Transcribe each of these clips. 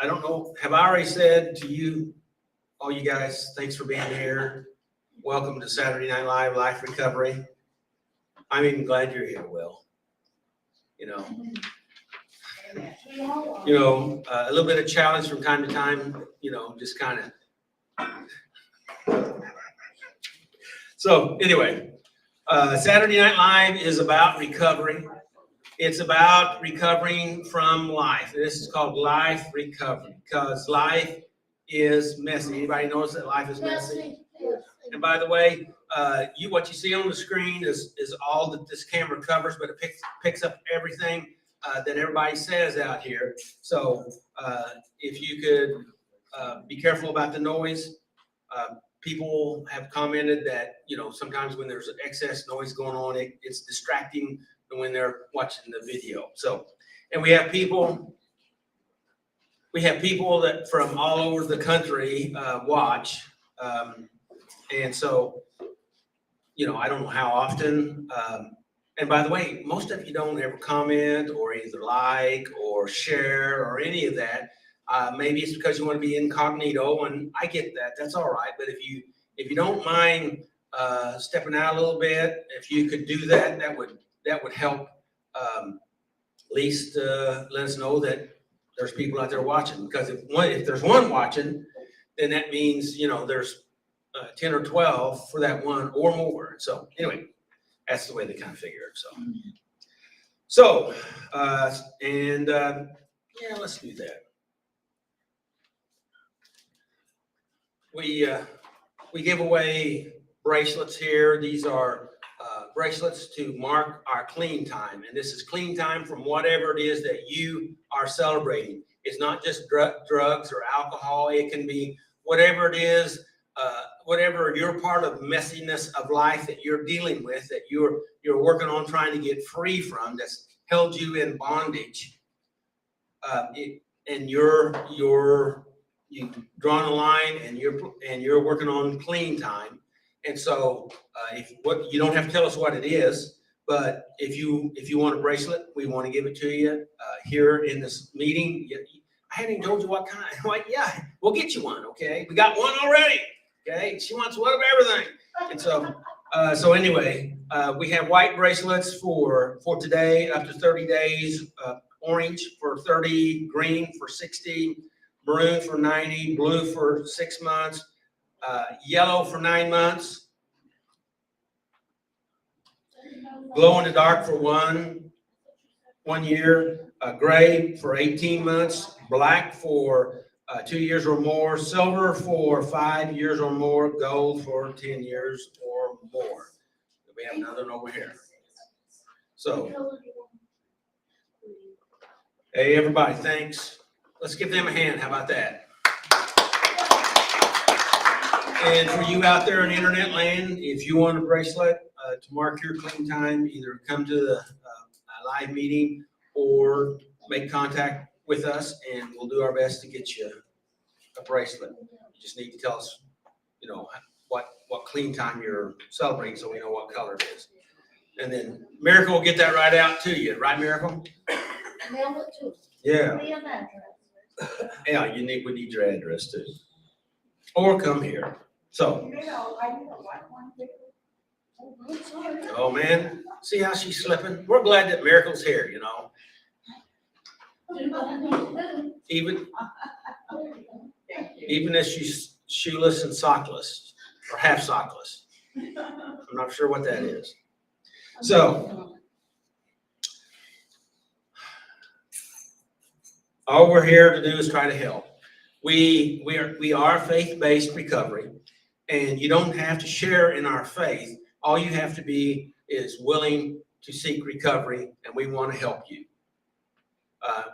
I don't know, have I already said to you, all you guys, thanks for being here. Welcome to Saturday Night Live Life Recovery. I'm even glad you're here, Will. You know, a little bit of challenge from time to time, just kind of. So anyway, Saturday Night Live is about recovery. It's about recovering from life. This is called life recovery because life is messy. Anybody knows that life is messy? And by the way, what you see on the screen is all that this camera covers, but it picks up everything that everybody says out here. So if you could be careful about the noise. People have commented that, sometimes when there's excess noise going on, it's distracting when they're watching the video. So, and we have people that from all over the country watch. And so, I don't know how often. And by the way, most of you don't ever comment or either like or share or any of that. Maybe it's because you want to be incognito, and I get that. That's all right. But if you don't mind stepping out a little bit, if you could do that, that would help. At least let us know that there's people out there watching. Because if there's one watching, then that means there's 10 or 12 for that one or more. So anyway, that's the way they kind of figure it. So yeah, let's do that. We give away bracelets here. These are bracelets to mark our clean time. And this is clean time from whatever it is that you are celebrating. It's not just drugs or alcohol. It can be whatever it is, whatever your part of messiness of life that you're dealing with, that you're working on trying to get free from, that's held you in bondage. And you've drawn a line, and you're working on clean time. And so, you don't have to tell us what it is, but if you want a bracelet, we want to give it to you here in this meeting. I hadn't even told you what kind. Like, yeah, we'll get you one. Okay, we got one already. Okay, she wants one of everything. And so anyway, we have white bracelets for today, up to 30 days. Orange for 30, green for 60. Maroon for 90, blue for 6 months, yellow for 9 months, glow in the dark for one year, gray for 18 months, black for 2 years or more, silver for 5 years or more, gold for 10 years or more. We have another one over here. So, hey, everybody, thanks. Let's give them a hand. How about that? And for you out there in internet land, if you want a bracelet to mark your clean time, either come to the live meeting or make contact with us, and we'll do our best to get you a bracelet. You just need to tell us, what clean time you're celebrating, so we know what color it is. And then Miracle will get that right out to you, right, Miracle? Mail it to us. Yeah. We have address. Yeah, we need your address too, or come here. So. Oh man, see how she's slipping? We're glad that Miracle's here. Even if she's shoeless and sockless, or half sockless. I'm not sure what that is. So. All we're here to do is try to help. We are faith-based recovery, and you don't have to share in our faith. All you have to be is willing to seek recovery, and we want to help you. I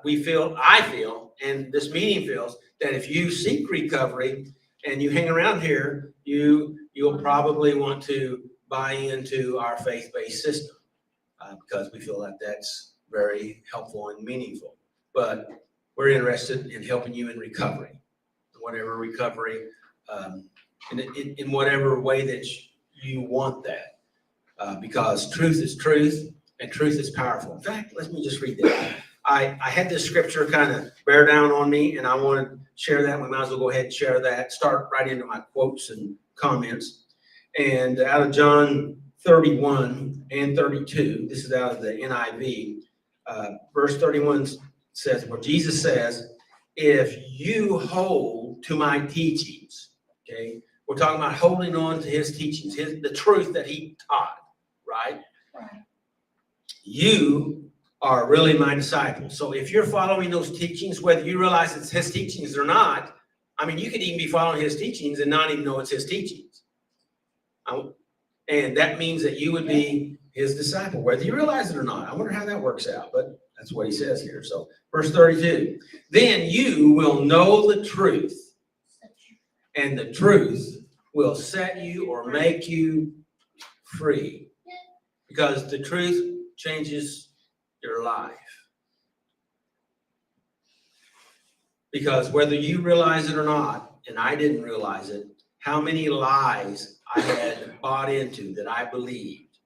feel, and this meeting feels, that if you seek recovery and you hang around here, you'll probably want to buy into our faith-based system because we feel that that's very helpful and meaningful. But we're interested in helping you in recovery, whatever recovery, in whatever way that you want that, because truth is truth and truth is powerful. In fact, let me just read that. I had this scripture kind of bear down on me, and I want to share that. We might as well go ahead and share that. Start right into my quotes and comments. And out of John 31 and 32, this is out of the NIV. Verse 31 says, where Jesus says, if you hold to my teachings, okay, we're talking about holding on to his teachings, the truth that he taught, right? Right. You are really my disciples. So if you're following those teachings, whether you realize it's his teachings or not, I mean, you could even be following his teachings and not even know it's his teachings. And that means that you would be his disciple, whether you realize it or not. I wonder how that works out, but that's what he says here. So verse 32, then you will know the truth, and the truth will set you or make you free, because the truth changes your life. Because whether you realize it or not, and I didn't realize it, how many lies I had bought into that I believed,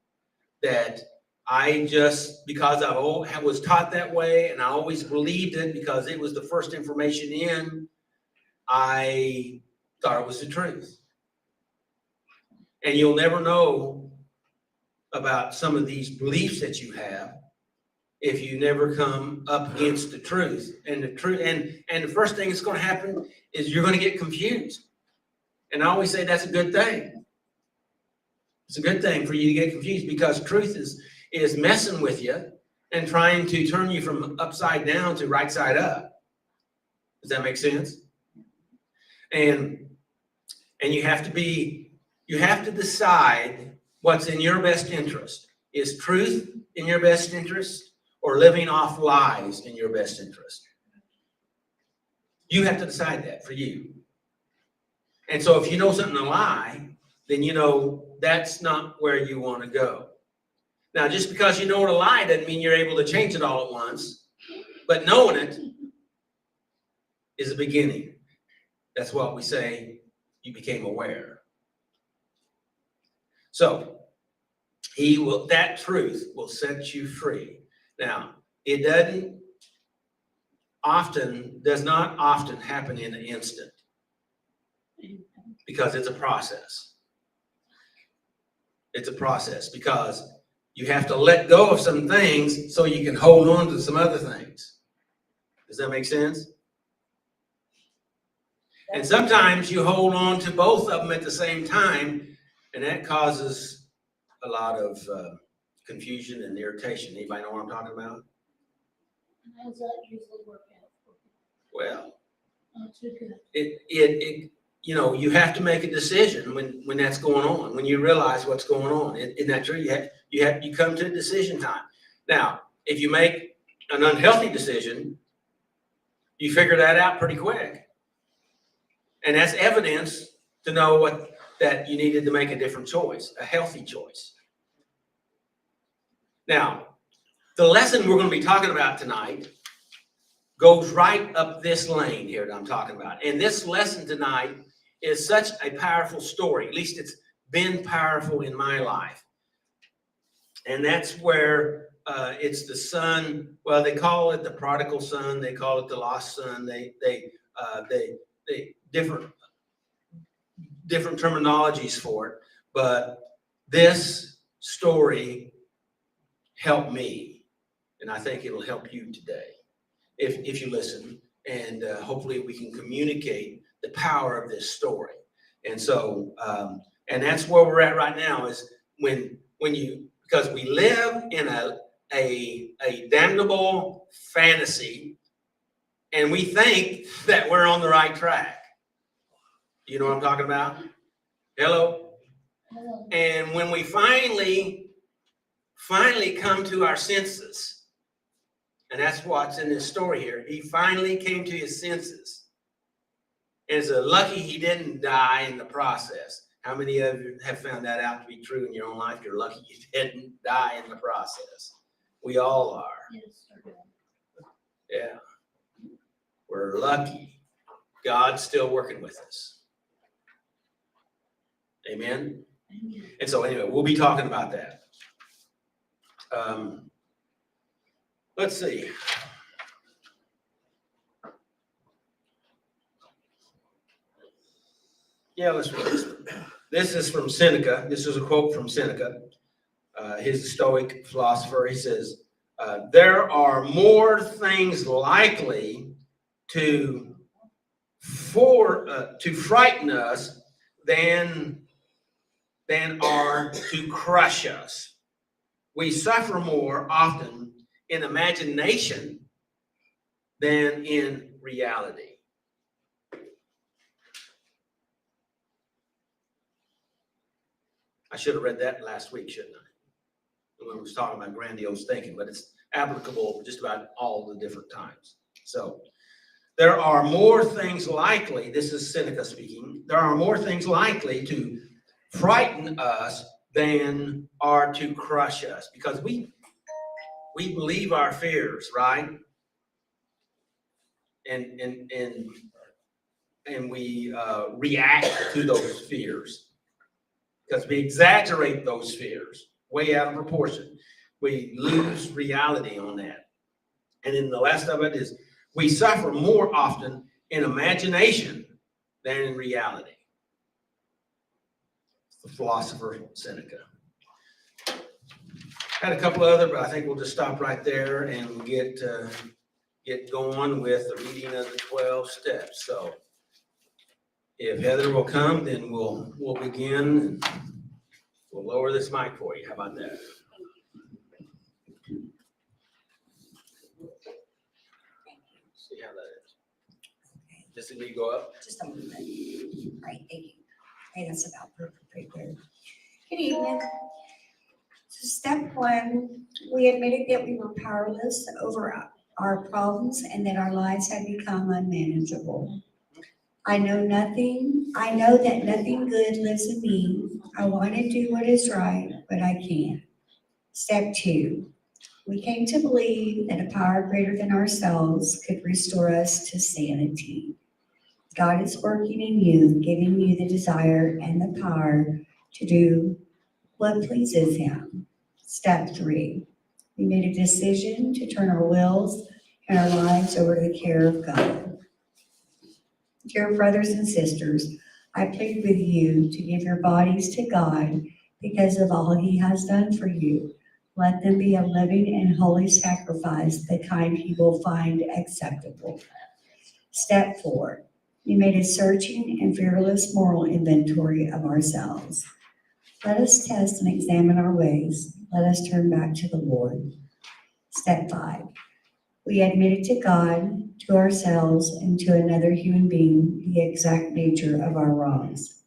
that I just, because I was taught that way and I always believed it because it was the first information in, I thought it was the truth. And you'll never know about some of these beliefs that you have if you never come up against the truth. And the truth, and the first thing that's going to happen is you're going to get confused. And I always say that's a good thing. It's a good thing for you to get confused, because truth is messing with you and trying to turn you from upside down to right side up. Does that make sense? And you have to decide what's in your best interest. Is truth in your best interest, or living off lies in your best interest? You have to decide that for you. And so if you know something a lie, then you know that's not where you want to go. Now, just because you know what a lie doesn't mean you're able to change it all at once, but knowing it is a beginning. That's what we say, you became aware. So that truth will set you free. Now, it does not often happen in an instant, because it's a process. It's a process, because you have to let go of some things so you can hold on to some other things. Does that make sense? And sometimes you hold on to both of them at the same time, and that causes a lot of confusion and irritation. Anybody know what I'm talking about? How does that usually work out? Well, Not too good. it you have to make a decision when that's going on, when you realize what's going on. Isn't that true? You come to a decision time. Now, if you make an unhealthy decision, you figure that out pretty quick. And that's evidence to know that you needed to make a different choice, a healthy choice. Now, the lesson we're going to be talking about tonight goes right up this lane here that I'm talking about. And this lesson tonight is such a powerful story. At least it's been powerful in my life. And that's where it's the son. Well, they call it the prodigal son. They call it the lost son. They different terminologies for it. But this story helped me, and I think it'll help you today if you listen. And hopefully we can communicate the power of this story. And so, and that's where we're at right now, is because we live in a damnable fantasy, and we think that we're on the right track. You know what I'm talking about? Hello? And when we finally come to our senses, and that's what's in this story here. He finally came to his senses. And it's lucky he didn't die in the process. How many of you have found that out to be true in your own life? You're lucky you didn't die in the process. We all are. Yes, sir. Yeah. We're lucky. God's still working with us. Amen? Amen. And so anyway, we'll be talking about that. Let's see. Yeah, let's read this. This is from Seneca. This is a quote from Seneca. He's a Stoic philosopher. He says, there are more things likely to frighten us than are to crush us. We suffer more often in imagination than in reality. I should have read that last week, shouldn't I? When we was talking about grandiose thinking, but it's applicable just about all the different times. So there are more things likely, this is Seneca speaking, there are more things likely to frighten us than are to crush us, because we believe our fears, right? And we react to those fears because we exaggerate those fears way out of proportion. We lose reality on that. And then the last of it is we suffer more often in imagination than in reality. The philosopher Seneca. Had a couple other, but I think we'll just stop right there and get going with the reading of the 12 steps. So if Heather will come, then we'll begin. And we'll lower this mic for you. How about that? See how that is. Just as we go up. Just a moment. Right, thank you. Okay, that's about perfect right there. Good evening. So step one, we admitted that we were powerless over our problems and that our lives had become unmanageable. I know that nothing good lives in me. I want to do what is right, but I can't. Step two, we came to believe that a power greater than ourselves could restore us to sanity. God is working in you, giving you the desire and the power to do what pleases Him. Step three, we made a decision to turn our wills and our lives over to the care of God. Dear brothers and sisters, I plead with you to give your bodies to God because of all He has done for you. Let them be a living and holy sacrifice, the kind He will find acceptable. Step four, we made a searching and fearless moral inventory of ourselves. Let us test and examine our ways. Let us turn back to the Lord. Step five, we admitted to God, to ourselves, and to another human being the exact nature of our wrongs.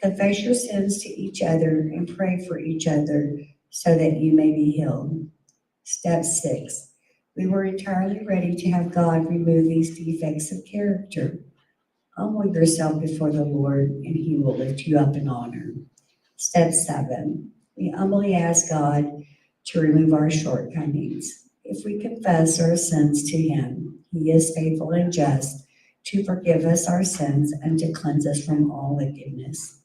Confess your sins to each other and pray for each other so that you may be healed. Step six, we were entirely ready to have God remove these defects of character. Humble yourself before the Lord, and He will lift you up in honor. Step seven, we humbly ask God to remove our shortcomings. If we confess our sins to Him, He is faithful and just to forgive us our sins and to cleanse us from all wickedness.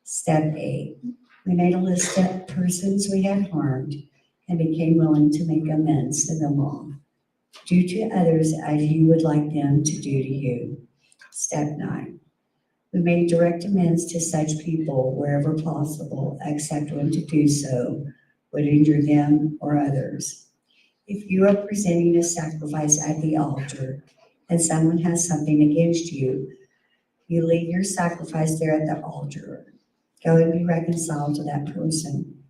Step eight, we made a list of persons we had harmed and became willing to make amends to them all. Do to others as you would like them to do to you. Step nine, we made direct amends to such people wherever possible, except when to do so would injure them or others. If you are presenting a sacrifice at the altar and someone has something against you, you leave your sacrifice there at the altar. Go and be reconciled to that person.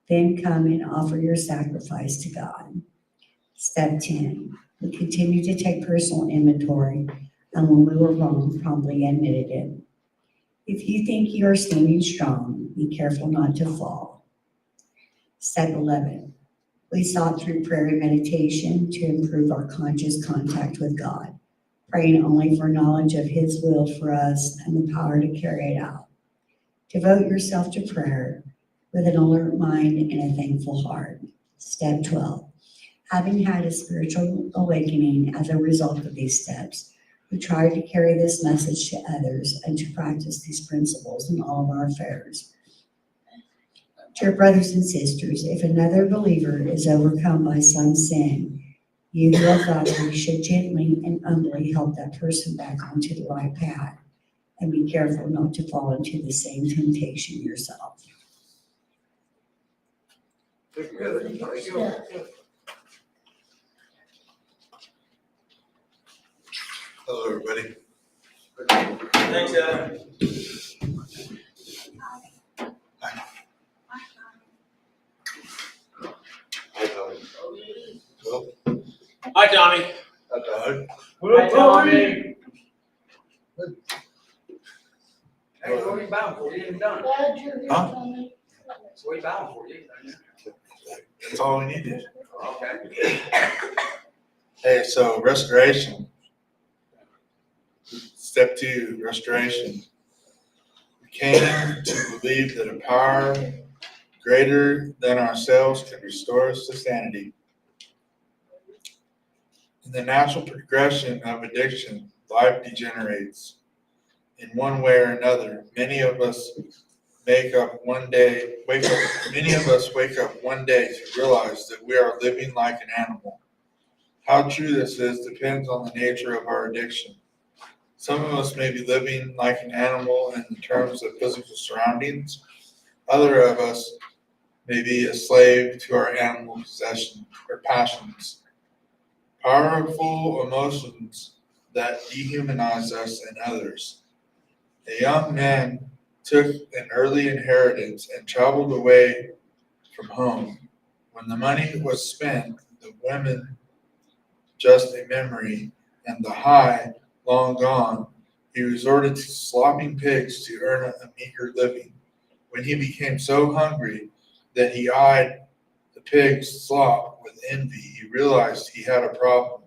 Then come and offer your sacrifice to God. Step 10, we continue to take personal inventory, and when we were wrong, promptly admitted it. If you think you are standing strong, be careful not to fall. Step 11, we sought through prayer and meditation to improve our conscious contact with God, praying only for knowledge of His will for us and the power to carry it out. Devote yourself to prayer with an alert mind and a thankful heart. Step 12, having had a spiritual awakening as a result of these steps, we try to carry this message to others and to practice these principles in all of our affairs. Dear brothers and sisters, if another believer is overcome by some sin, you who are godly should gently and humbly help that person back onto the right path and be careful not to fall into the same temptation yourself. Yeah. Hello, everybody. Thanks, Adam. Well, Hi, Tommy. Doug. Hi, Tommy. Hey, what are you bound for? You ain't done. Glad you're here, Huh? Tommy. What are you bound for? You ain't done That's all we needed. Okay. Hey, so restoration. Step 2, restoration. We came to believe that a power greater than ourselves can restore us to sanity. In the natural progression of addiction, life degenerates. In one way or another, many of us wake up one day to realize that we are living like an animal. How true this is depends on the nature of our addiction. Some of us may be living like an animal in terms of physical surroundings. Other of us may be a slave to our animal possession or passions. Powerful emotions that dehumanize us and others. A young man took an early inheritance and traveled away from home. When the money was spent, the women just a memory, and the high long gone, he resorted to slopping pigs to earn a meager living. When he became so hungry that he eyed the pig's slop with envy, he realized he had a problem.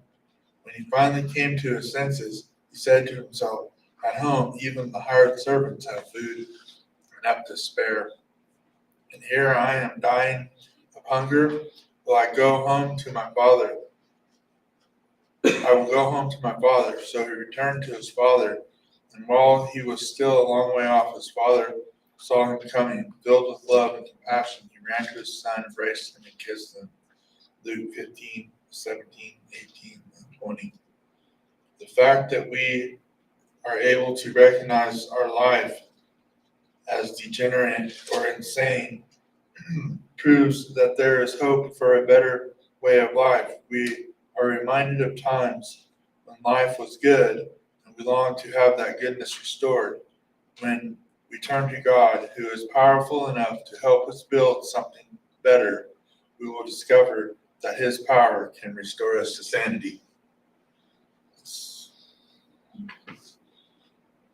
When he finally came to his senses, he said to himself, "At home, even the hired servants have food enough to spare. And here I am dying of hunger. Will I go home to my father? I will go home to my father." So he returned to his father, and while he was still a long way off, his father saw him coming. Filled with love and compassion, he ran to his son, embraced him, and kissed him. Luke 15, 17, 18, and 20. The fact that we are able to recognize our life as degenerate or insane proves that there is hope for a better way of life. We are reminded of times when life was good and we long to have that goodness restored. When we turn to God, who is powerful enough to help us build something better, we will discover that his power can restore us to sanity.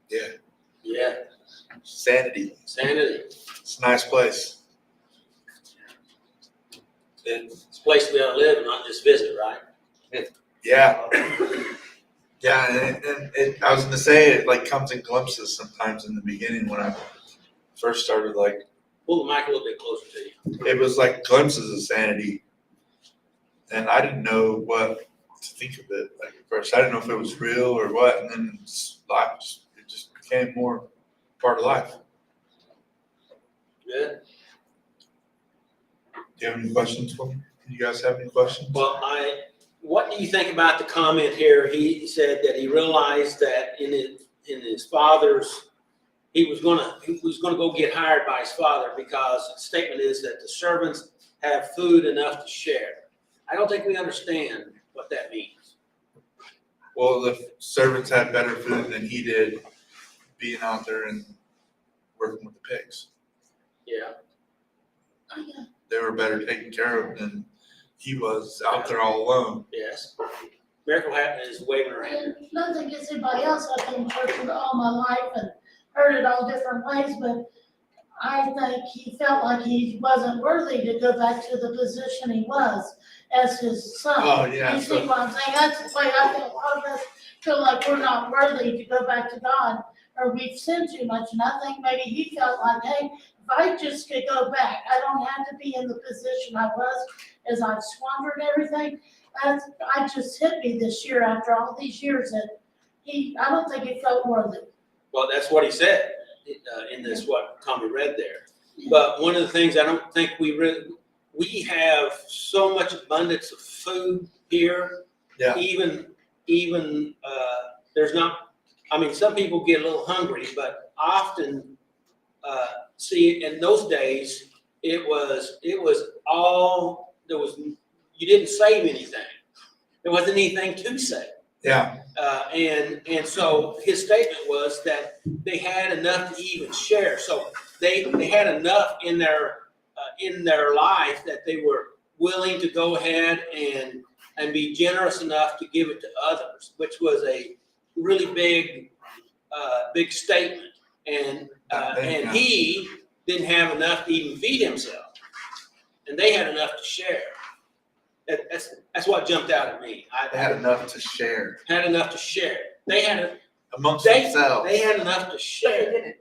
Yeah, Yeah, sanity. sanity. It's a nice place. It's a place we ought to live and not just visit, right? Yeah. Yeah, and I was gonna say it like comes in glimpses sometimes in the beginning when I first started. Like Pull the mic a little bit closer to you. it was like glimpses of sanity, and I didn't know what to think of it. Like at first, I didn't know if it was real or what, and then life it just became more part of life. Good. Do you have any questions for me? Do you guys have any questions? Well, what do you think about the comment here? He said that he realized that in his father's, he was gonna go get hired by his father because the statement is that the servants have food enough to share. I don't think we understand what that means. Well, the servants had better food than he did, being out there and working with the pigs. Yeah. They were better taken care of than he was out there all alone. Yes. Miracle Hatton is waving her hand. And nothing against anybody else. I've been in church all my life and heard it all different ways, but I think he felt like he wasn't worthy to go back to the position he was as his son. Oh, yeah, You see what I'm saying? That's the way I feel. A lot of us feel like we're not worthy to go back to God, or we've sinned too much. And I think maybe he felt like, hey, if I just could go back, I don't have to be in the position I was as I've squandered everything. I just hit me this year after all these years that I don't think he felt worthy. Well, that's what he said in this, what Tommy read there. But one of the things I don't think we have so much abundance of food here. Yeah. Even there's not I mean, some people get a little hungry, but often, see, in those days, it was all, you didn't save anything. There wasn't anything to save. Yeah, And so his statement was that they had enough to even share. So they had enough in their life that they were willing to go ahead and be generous enough to give it to others, which was a really big statement. And he didn't have enough to even feed himself, and they had enough to share. That's what jumped out at me. they had enough to share Had enough to share. They had amongst They- themselves. they had enough to But they share. didn't.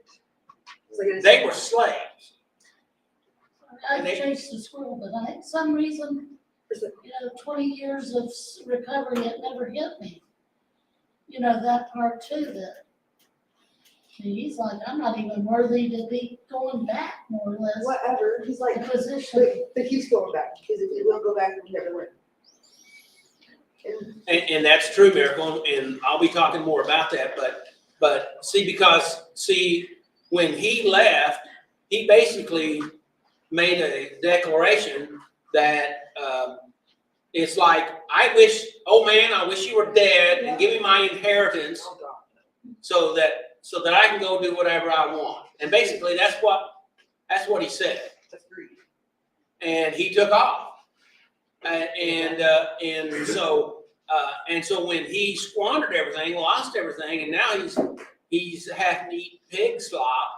So didn't They say- were slaves. I And they- chased the squirrel, but I, some reason, 20 years of recovery, it never hit me. That part too, that he's like, I'm not even worthy to be going back, more or less. Whatever, he's like, The position. but he's going back, because if he will go back, he never went. And And that's true, Miracle, and I'll be talking more about that, but see, when he left, he basically made a declaration that, it's like, I wish you were dead and give me my inheritance oh God. so that I can go do whatever I want. And basically, that's what he said. That's greedy. And he took off. And so when he squandered everything, lost everything, and now he's having to eat pig slop.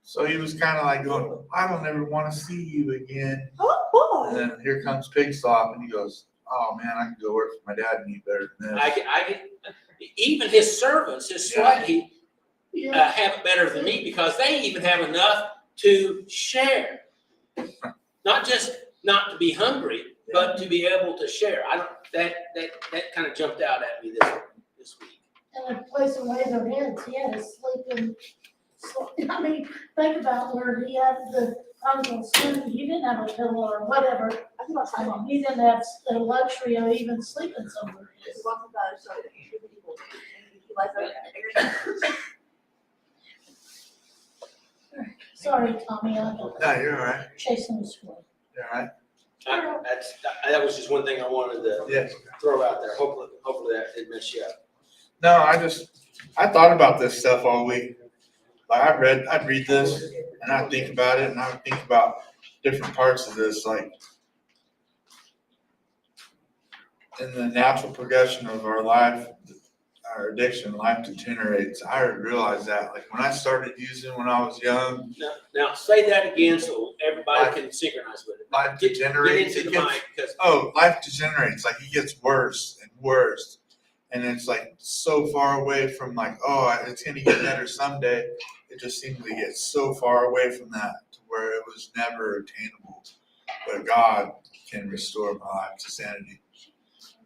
So he was kind of like going, I don't ever want to see you again. Oh, And then here comes Pig Slop, and he goes, oh man, I can go work for my dad and eat better than this. I can, even his servants, his slave, Yeah, have it better than me because they even have enough to share. Not just not to be hungry, but to be able to share. That kind of jumped out at me this week. and a place to lay their heads, he had to sleep in, I mean, think about where he had the prodigal son, he didn't have a pillow or whatever. I think I'll I sign on. mean, he didn't have the luxury of even sleeping somewhere. It's lots of that, so you people, and he likes that. Sorry, Tommy, I'm No, you're all right. chasing the squirrel. You're all right. That was just one thing I wanted to Yes. throw out there. Hopefully that didn't mess you up. No, I thought about this stuff all week. Like I'd read this and I'd think about it and I would think about different parts of this, like in the natural progression of our life, our addiction, life degenerates. I realized that, like when I started using when I was young, Now say that again so everybody can synchronize with it. life Get degenerates. into It the gets, mic because life degenerates. Like it gets worse and worse. And it's like so far away from like, it's gonna get better someday. It just seemed to get so far away from that to where it was never attainable. But God can restore my life to sanity.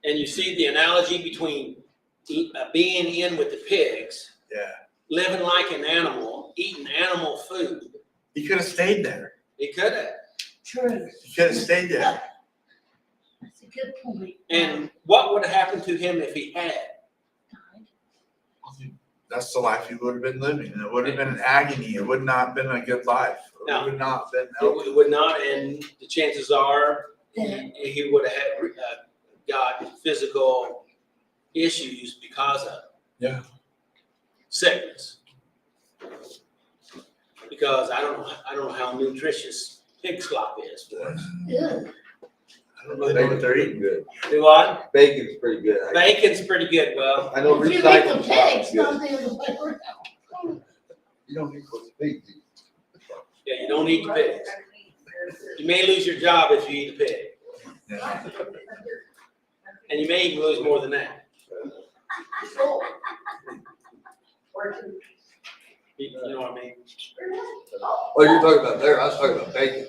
and you see the analogy between being in with the pigs, Yeah. living like an animal, eating animal food. He could have stayed there. He could have. True. He could have stayed there. That's a good point. And what would have happened to him if he had? That's the life he would have been living. And it would have been an agony. It would not have been a good life. It would not have been healthy. It would not, and the chances are Yeah. he would have had got physical issues because of Yeah. sickness. Because I don't know how nutritious pig slop is for us. Good. I don't really know what they're eating. Good. Do what? Bacon's pretty good. Bacon's pretty good. Well, I know If you eat recycled the stuff pigs, is not good. the other way around. You don't eat what the pigs eat. yeah, you don't eat the pigs. You may lose your job if you eat a pig, Yeah. and you may even lose more than that. You know what I mean? Oh, you're talking about there, I was talking about bacon.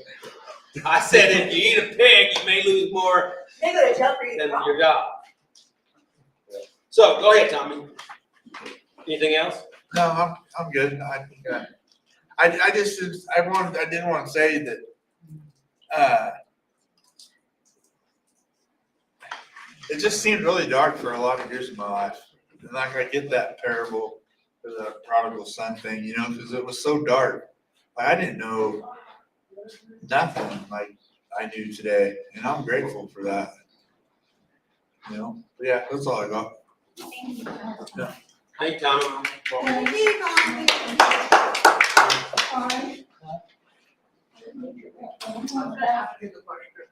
I said if you eat a pig, you may lose more They go to jail for eating than wrong. your job. So go ahead, Tommy. Anything else? No, I'm good. I think I didn't want to say that, it just seemed really dark for a lot of years of my life. And like I get that parable, for the prodigal son thing, you know, because it was so dark. Like, I didn't know nothing like I do today, and I'm grateful for that. You know, but yeah, that's all I got. Hey, Tom. I was gonna ask you the question.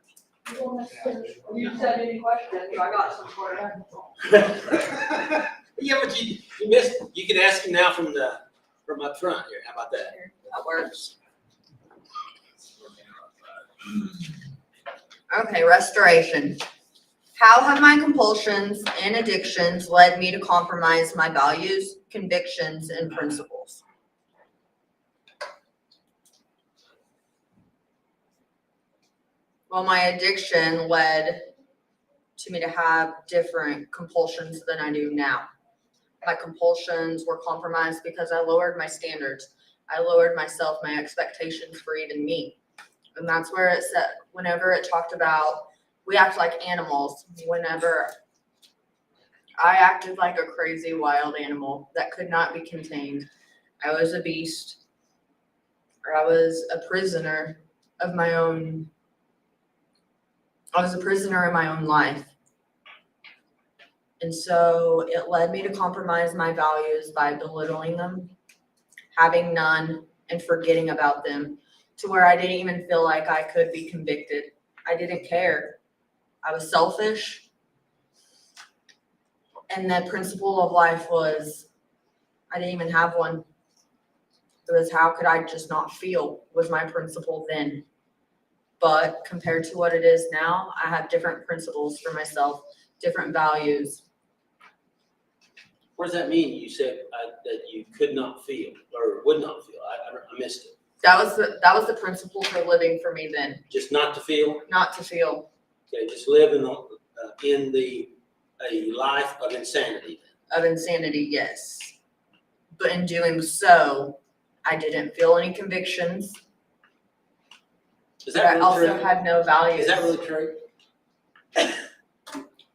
You said any questions, I got some for you. Yeah, but you missed, you can ask him now from up front here. How about that? That works. Okay, restoration. How have my compulsions and addictions led me to compromise my values, convictions, and principles? Well, my addiction led to me to have different compulsions than I do now. My compulsions were compromised because I lowered my standards. I lowered myself, my expectations for even me. And that's where it said, whenever it talked about we act like animals, whenever I acted like a crazy wild animal that could not be contained. I was a beast, or I was a prisoner of my own. I was a prisoner in my own life. And so it led me to compromise my values by belittling them, having none, and forgetting about them, to where I didn't even feel like I could be convicted. I didn't care. I was selfish. And the principle of life was, I didn't even have one. It was, how could I just not feel, was my principle then. But compared to what it is now, I have different principles for myself, different values. What does that mean? You said that you could not feel or would not feel. I missed it. That was the principle for living for me then, Just not to feel. not to feel. Okay, just live in a life of insanity. Of insanity, yes. But in doing so, I didn't feel any convictions. Is But that I really also true? had no values. Is that really true?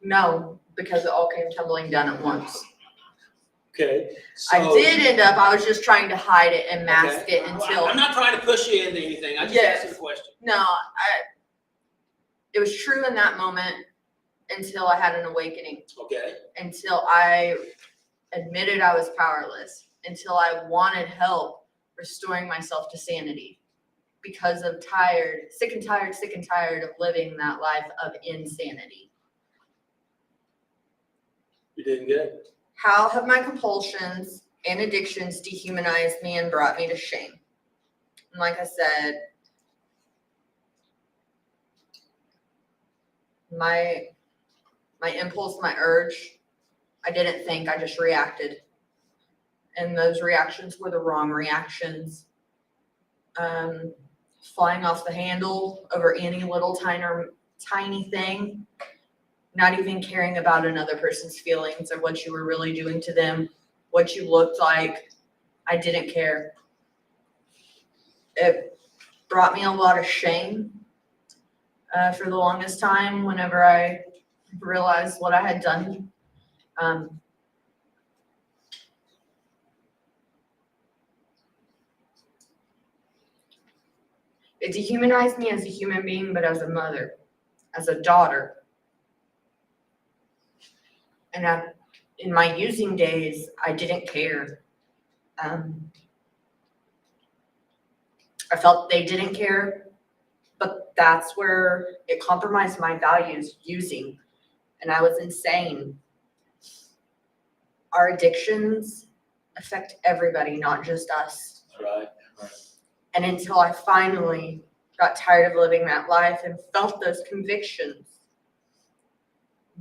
No, because it all came tumbling down at once. Okay. I so- did end up, I was just trying to hide it and mask Okay. it until, I'm not trying to push you into anything. I just Yes. asked you a question. no, it was true in that moment until I had an awakening, Okay. until I admitted I was powerless, until I wanted help restoring myself to sanity because of sick and tired of living that life of insanity. You did good. How have my compulsions and addictions dehumanized me and brought me to shame? And like I said, my impulse, my urge, I didn't think, I just reacted. And those reactions were the wrong reactions. Flying off the handle over any little tiny thing, not even caring about another person's feelings or what you were really doing to them, what you looked like. I didn't care. It brought me a lot of shame for the longest time whenever I realized what I had done. It dehumanized me as a human being, but as a mother, as a daughter. And in my using days, I didn't care. I felt they didn't care, but that's where it compromised my values, using, and I was insane. Our addictions affect everybody, not just us. Right. And until I finally got tired of living that life and felt those convictions,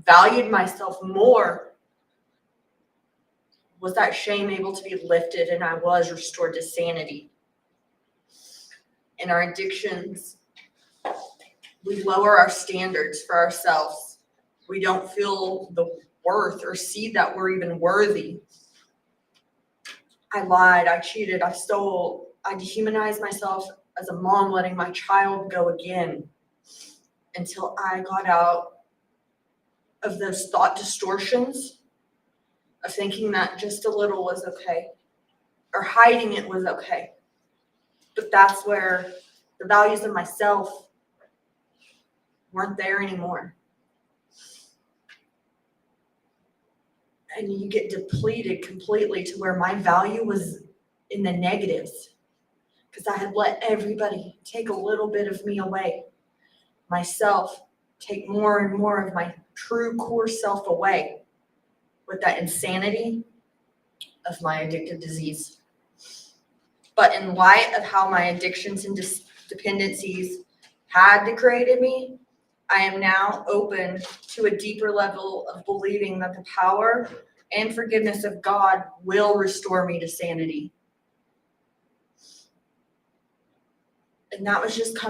valued myself more, was that shame able to be lifted and I was restored to sanity. In our addictions, we lower our standards for ourselves. We don't feel the worth or see that we're even worthy. I lied, I cheated, I stole, I dehumanized myself as a mom, letting my child go again until I got out of those thought distortions of thinking that just a little was okay. or hiding it was okay. But that's where the values of myself weren't there anymore. And you get depleted completely to where my value was in the negatives because I had let everybody take a little bit of me away. Myself take more and more of my true core self away with that insanity of my addictive disease. But in light of how my addictions and dependencies had degraded me, I am now open to a deeper level of believing that the power and forgiveness of God will restore me to sanity. And that was just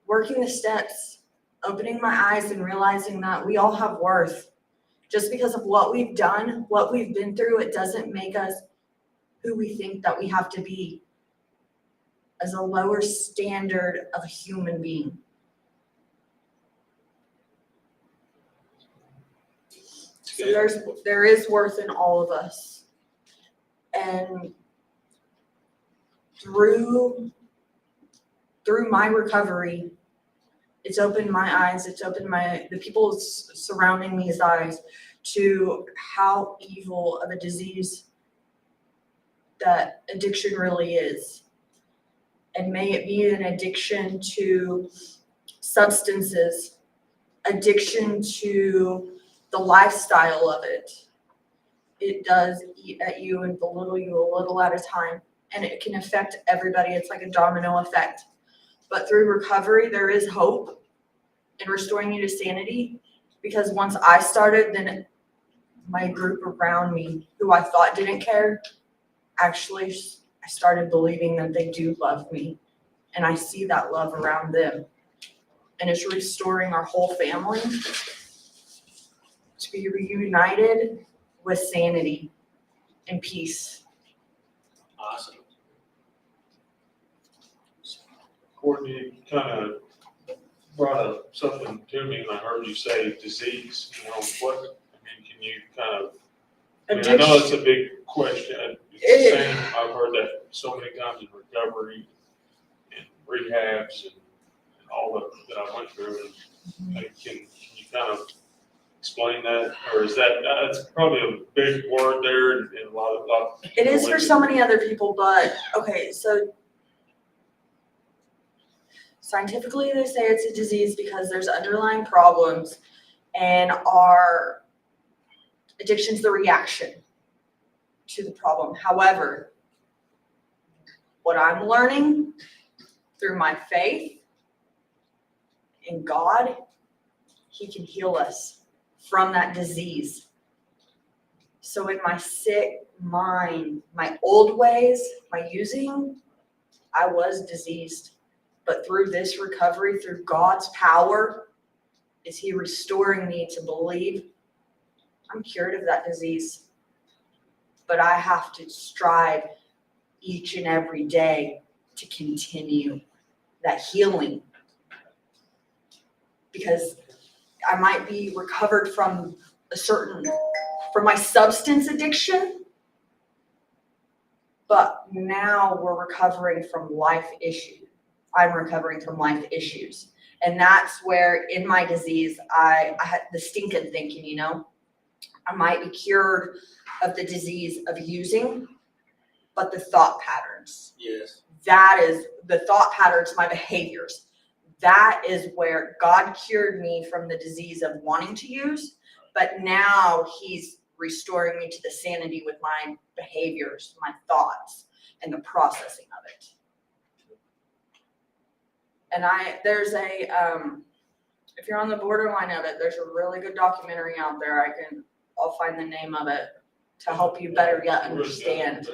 working the steps, opening my eyes and realizing that we all have worth. Just because of what we've done, what we've been through, it doesn't make us who we think that we have to be as a lower standard of a human being. So there is worth in all of us. And through my recovery, it's opened my eyes, it's opened the people surrounding me's eyes to how evil of a disease that addiction really is. And may it be an addiction to substances, addiction to the lifestyle of it. It does eat at you and belittle you a little at a time, and it can affect everybody. It's like a domino effect. But through recovery, there is hope in restoring you to sanity, because once I started, then my group around me, who I thought didn't care, actually, I started believing that they do love me, and I see that love around them. And it's restoring our whole family to be reunited with sanity and peace. Awesome. Courtney, you kind of brought up something to me, and I heard you say disease. You know, can you kind of, I know it's a big question. It's the same, I've heard that so many times in recovery and rehabs and all that I went through. And can you kind of explain that? Or is that's probably a big word there and a lot of. It is for so many other people, but okay, so scientifically they say it's a disease because there's underlying problems, and our addiction's the reaction to the problem. However, what I'm learning through my faith in God, He can heal us from that disease. So in my sick mind, my old ways, my using, I was diseased. But through this recovery, through God's power, is He restoring me to believe I'm cured of that disease. But I have to strive each and every day to continue that healing. Because I might be recovered from from my substance addiction, but now we're recovering from life issues. I'm recovering from life issues. And that's where in my disease, I had the stinking thinking, you know, I might be cured of the disease of using, but the thought patterns. Yes. That is the thought patterns, my behaviors. That is where God cured me from the disease of wanting to use, but now He's restoring me to the sanity with my behaviors, my thoughts, and the processing of it. And there's if you're on the borderline of it, there's a really good documentary out there. I'll find the name of it to help you better yet understand.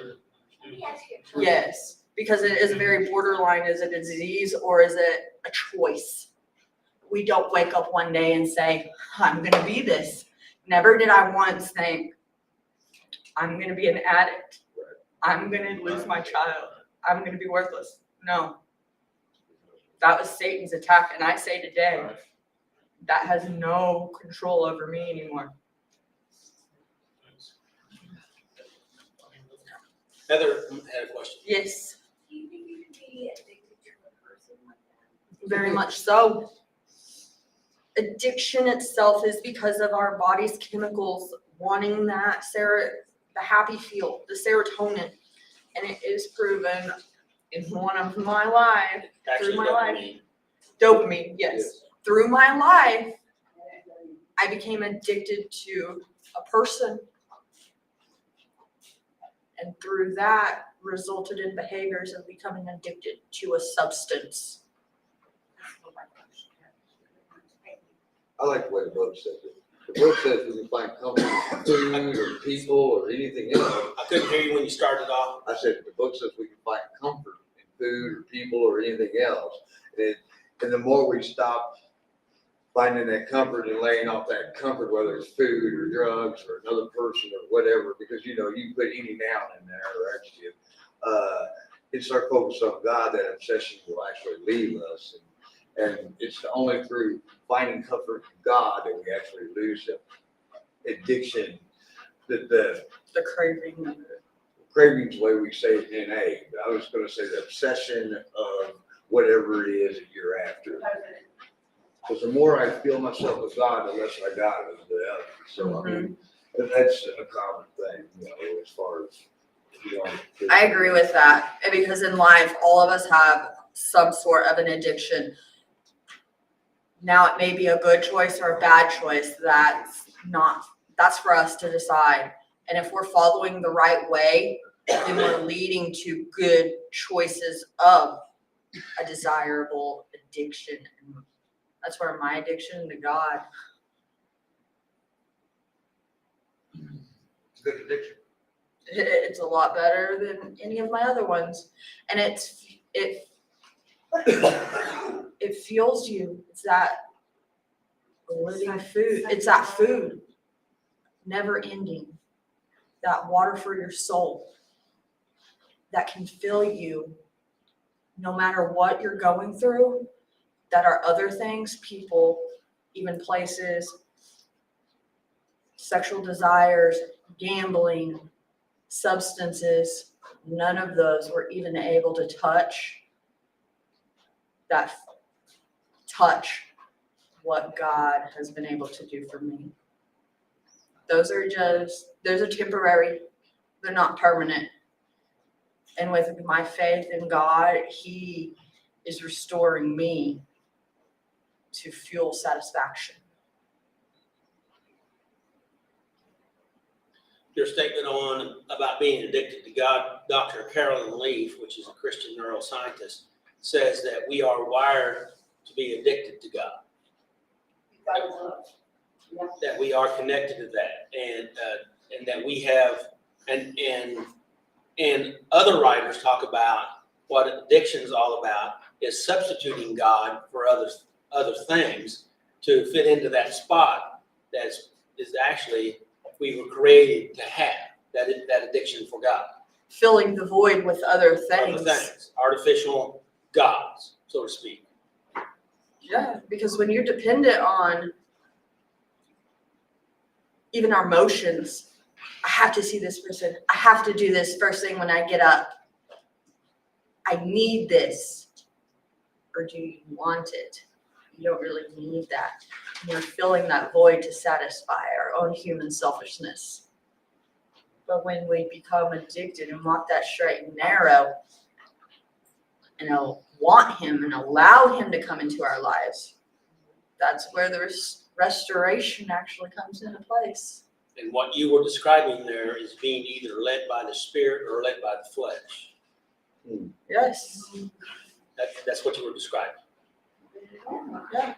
Yes, because it is very borderline. Is it a disease or is it a choice? We don't wake up one day and say, I'm going to be this. Never did I once think, I'm going to be an addict. I'm going to lose my child. I'm going to be worthless. No. That was Satan's attack. And I say today, that has no control over me anymore. Heather had a question. Yes, Do you think you can be addicted to a person like that? very much so. Addiction itself is because of our body's chemicals wanting that the happy feel, the serotonin. And it is proven in one of my life, Actually, my life. dopamine. Dopamine, yes. Through my life, I became addicted to a person. And through that resulted in behaviors of becoming addicted to a substance. I like the way the book says it. The book says we can find comfort in food or people or anything else. I couldn't hear you when you started off. I said, the book says we can find comfort in food or people or anything else. And the more we stop finding that comfort and laying off that comfort, whether it's food or drugs or another person or whatever, because you can put any noun in there or adjective, and start focusing on God, that obsession will actually leave us. And it's only through finding comfort in God that we actually lose the addiction, the The craving's the way we say it in A. I was gonna say the obsession of whatever it is that you're after. Because the more I feel myself with God, the less I got of the other. So I mean, that's a common thing, as far as, I agree with that, and because in life, all of us have some sort of an addiction. Now, it may be a good choice or a bad choice, that's for us to decide. And if we're following the right way, then we're leading to good choices of a desirable addiction. And that's where my addiction to God, It's a good addiction. it's a lot better than any of my other ones. And it fuels you. It's that living food. It's that food, never ending. That water for your soul that can fill you no matter what you're going through. That are other things, people, even places, sexual desires, gambling, substances, none of those were even able to touch what God has been able to do for me. Those are temporary. They're not permanent. And with my faith in God, He is restoring me to fuel satisfaction. Your statement about being addicted to God, Dr. Carolyn Leaf, which is a Christian neuroscientist, says that we are wired to be addicted to God. That we are connected to that, and that we have, and other writers talk about what addiction is all about is substituting God for other things to fit into that spot that is actually we were created to have that addiction for God. Filling the void with other things. Other things, artificial gods, so to speak. Yeah, because when you're dependent on even our emotions, I have to see this person. I have to do this first thing when I get up. I need this. Or do you want it? You don't really need that. You're filling that void to satisfy our own human selfishness. But when we become addicted and walk that straight and narrow, and want Him and allow Him to come into our lives, that's where the restoration actually comes into place. And what you were describing there is being either led by the Spirit or led by the flesh. Yes. That's what you were describing. Yeah.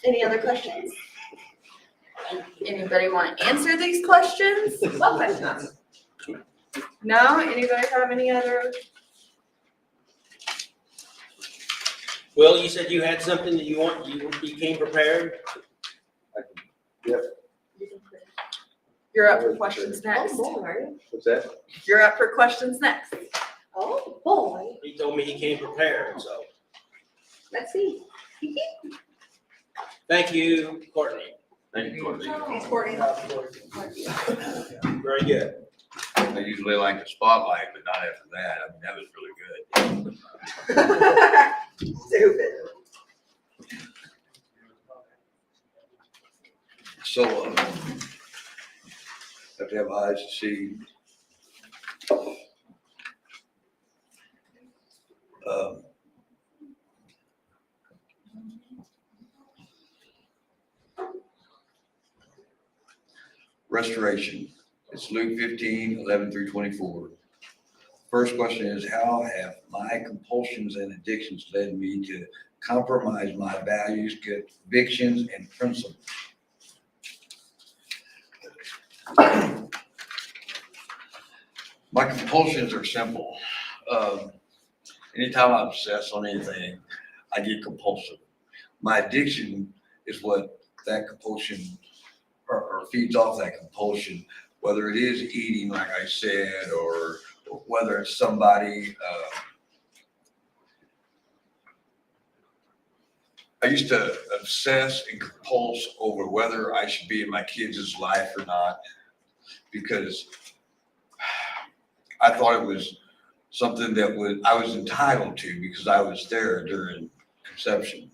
Any other questions? Anybody want to answer these questions? What questions? No? Anybody have any other? Will, you said you had something that you became prepared? You're up for questions next. What's that? You're up for questions next. Oh, boy. He told me he came prepared, so. Let's see. Thank you, Courtney. Thank you, Courtney. Thanks, Courtney. Very good. I usually like the spotlight, but not after that. I mean, that was really good. Stupid. So, have to have eyes to see. Um, Restoration, it's Luke 15:11-24. First question is, how have my compulsions and addictions led me to compromise my values, convictions, and principles? My compulsions are simple. Anytime I obsess on anything, I get compulsive. My addiction is what that compulsion or feeds off that compulsion, whether it is eating, like I said, or whether it's somebody. I used to obsess and compulse over whether I should be in my kids' life or not, because I thought it was something that I was entitled to because I was there during conception.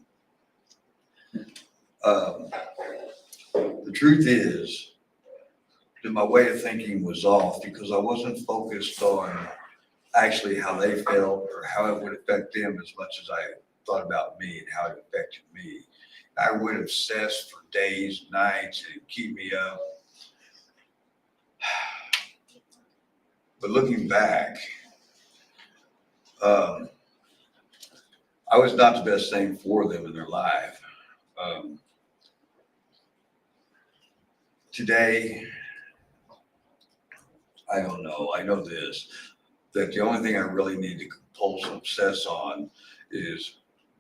The truth is that my way of thinking was off because I wasn't focused on actually how they felt or how it would affect them as much as I thought about me and how it affected me. I would obsess for days, nights, and keep me up. But looking back, I was not the best thing for them in their life. Today, I don't know. I know this, that the only thing I really need to compulse and obsess on is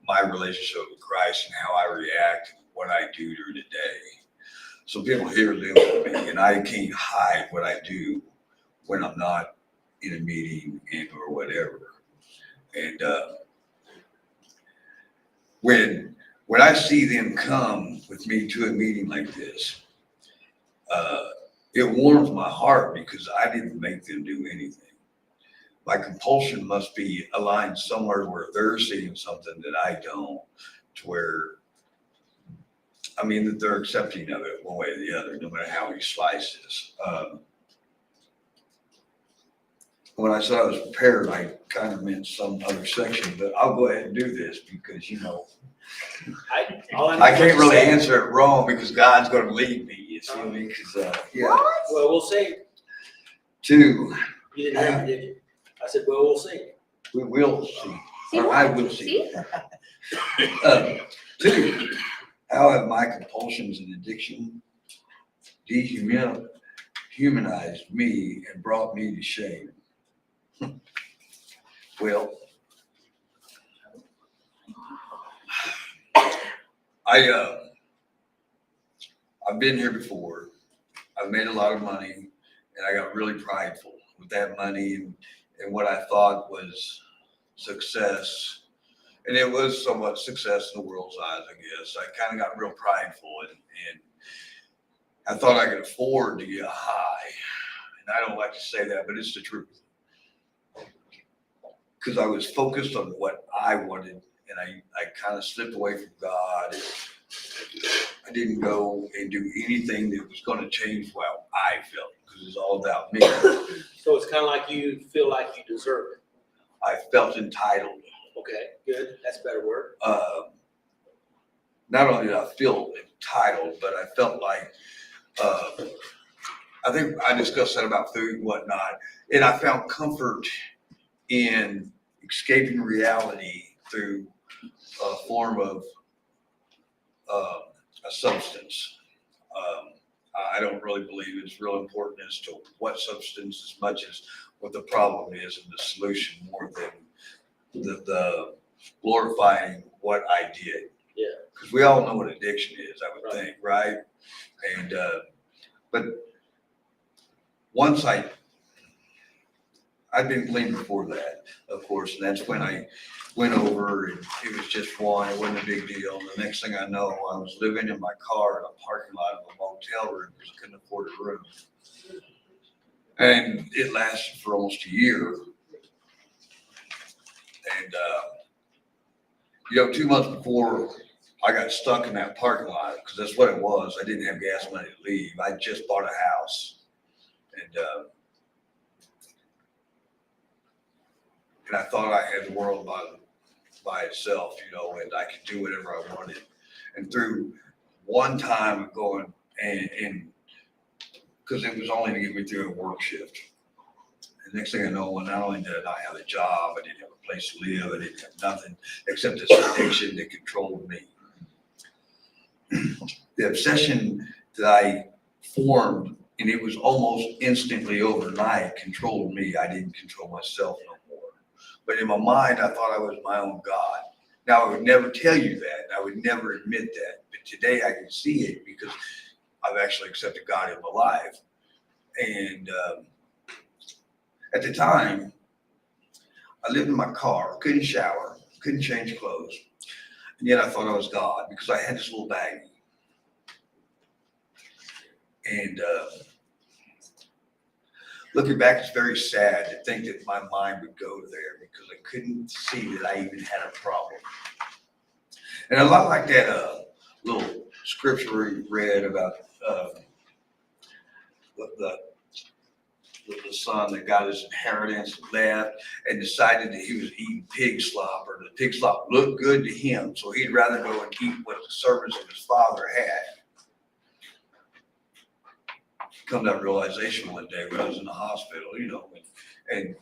my relationship with Christ and how I react and what I do during the day. So people here live with me, and I can't hide what I do when I'm not in a meeting and or whatever. And when I see them come with me to a meeting like this, it warms my heart because I didn't make them do anything. My compulsion must be aligned somewhere where they're seeing something that I don't, to where, I mean, that they're accepting of it one way or the other, no matter how we slice this. When I said I was prepared, I kind of meant some other section, but I'll go ahead and do this because, you know, I can't really answer it wrong because God's going to lead me. You see me? Because, yeah. Well, we'll see. Two, You didn't hear me, did you? I said, well, we'll see. we will see. See Or I what? will see. See? Two, how have my compulsions and addiction dehumanized me and brought me to shame? Well, I've been here before. I've made a lot of money, and I got really prideful with that money and what I thought was success. And it was somewhat success in the world's eyes, I guess. I kind of got real prideful, and I thought I could afford to get high. And I don't like to say that, but it's the truth. Because I was focused on what I wanted, and I kind of slipped away from God. I didn't go and do anything that was going to change how I felt, because it's all about me. So it's kind of like you feel like you deserve it. I felt entitled. Okay, good. That's a better word. Not only did I feel entitled, but I felt like, I think I discussed that about food and whatnot, and I found comfort in escaping reality through a form of a substance. I don't really believe it's real important as to what substance as much as what the problem is and the solution, more than the glorifying what I did. Yeah. Because we all know what addiction is, I would Right. think, right? And but once I I'd been clean before that, of course, and that's when I went over and it was just one, it wasn't a big deal. And the next thing I know, I was living in my car in a parking lot of a motel room because I couldn't afford a room. And it lasted for almost a year. And, 2 months before I got stuck in that parking lot, because that's what it was. I didn't have gas money to leave. I just bought a house. And I thought I had the world by itself, and I could do whatever I wanted. And through one time of going and because it was only to get me through a work shift. And next thing I know, not only did I not have a job, I didn't have a place to live, I didn't have nothing except this addiction that controlled me. The obsession that I formed, and it was almost instantly overnight, controlled me. I didn't control myself no more. But in my mind, I thought I was my own God. Now, I would never tell you that. I would never admit that. But today I can see it because I've actually accepted God in my life. And at the time, I lived in my car, couldn't shower, couldn't change clothes. And yet I thought I was God because I had this little baggie. And looking back, it's very sad to think that my mind would go there because I couldn't see that I even had a problem. And a lot like that little scripture we read about the son that got his inheritance, left, and decided that he was eating pig slop, or the pig slop looked good to him, so he'd rather go and eat what the servants of his father had. Come to that realization one day when I was in the hospital, and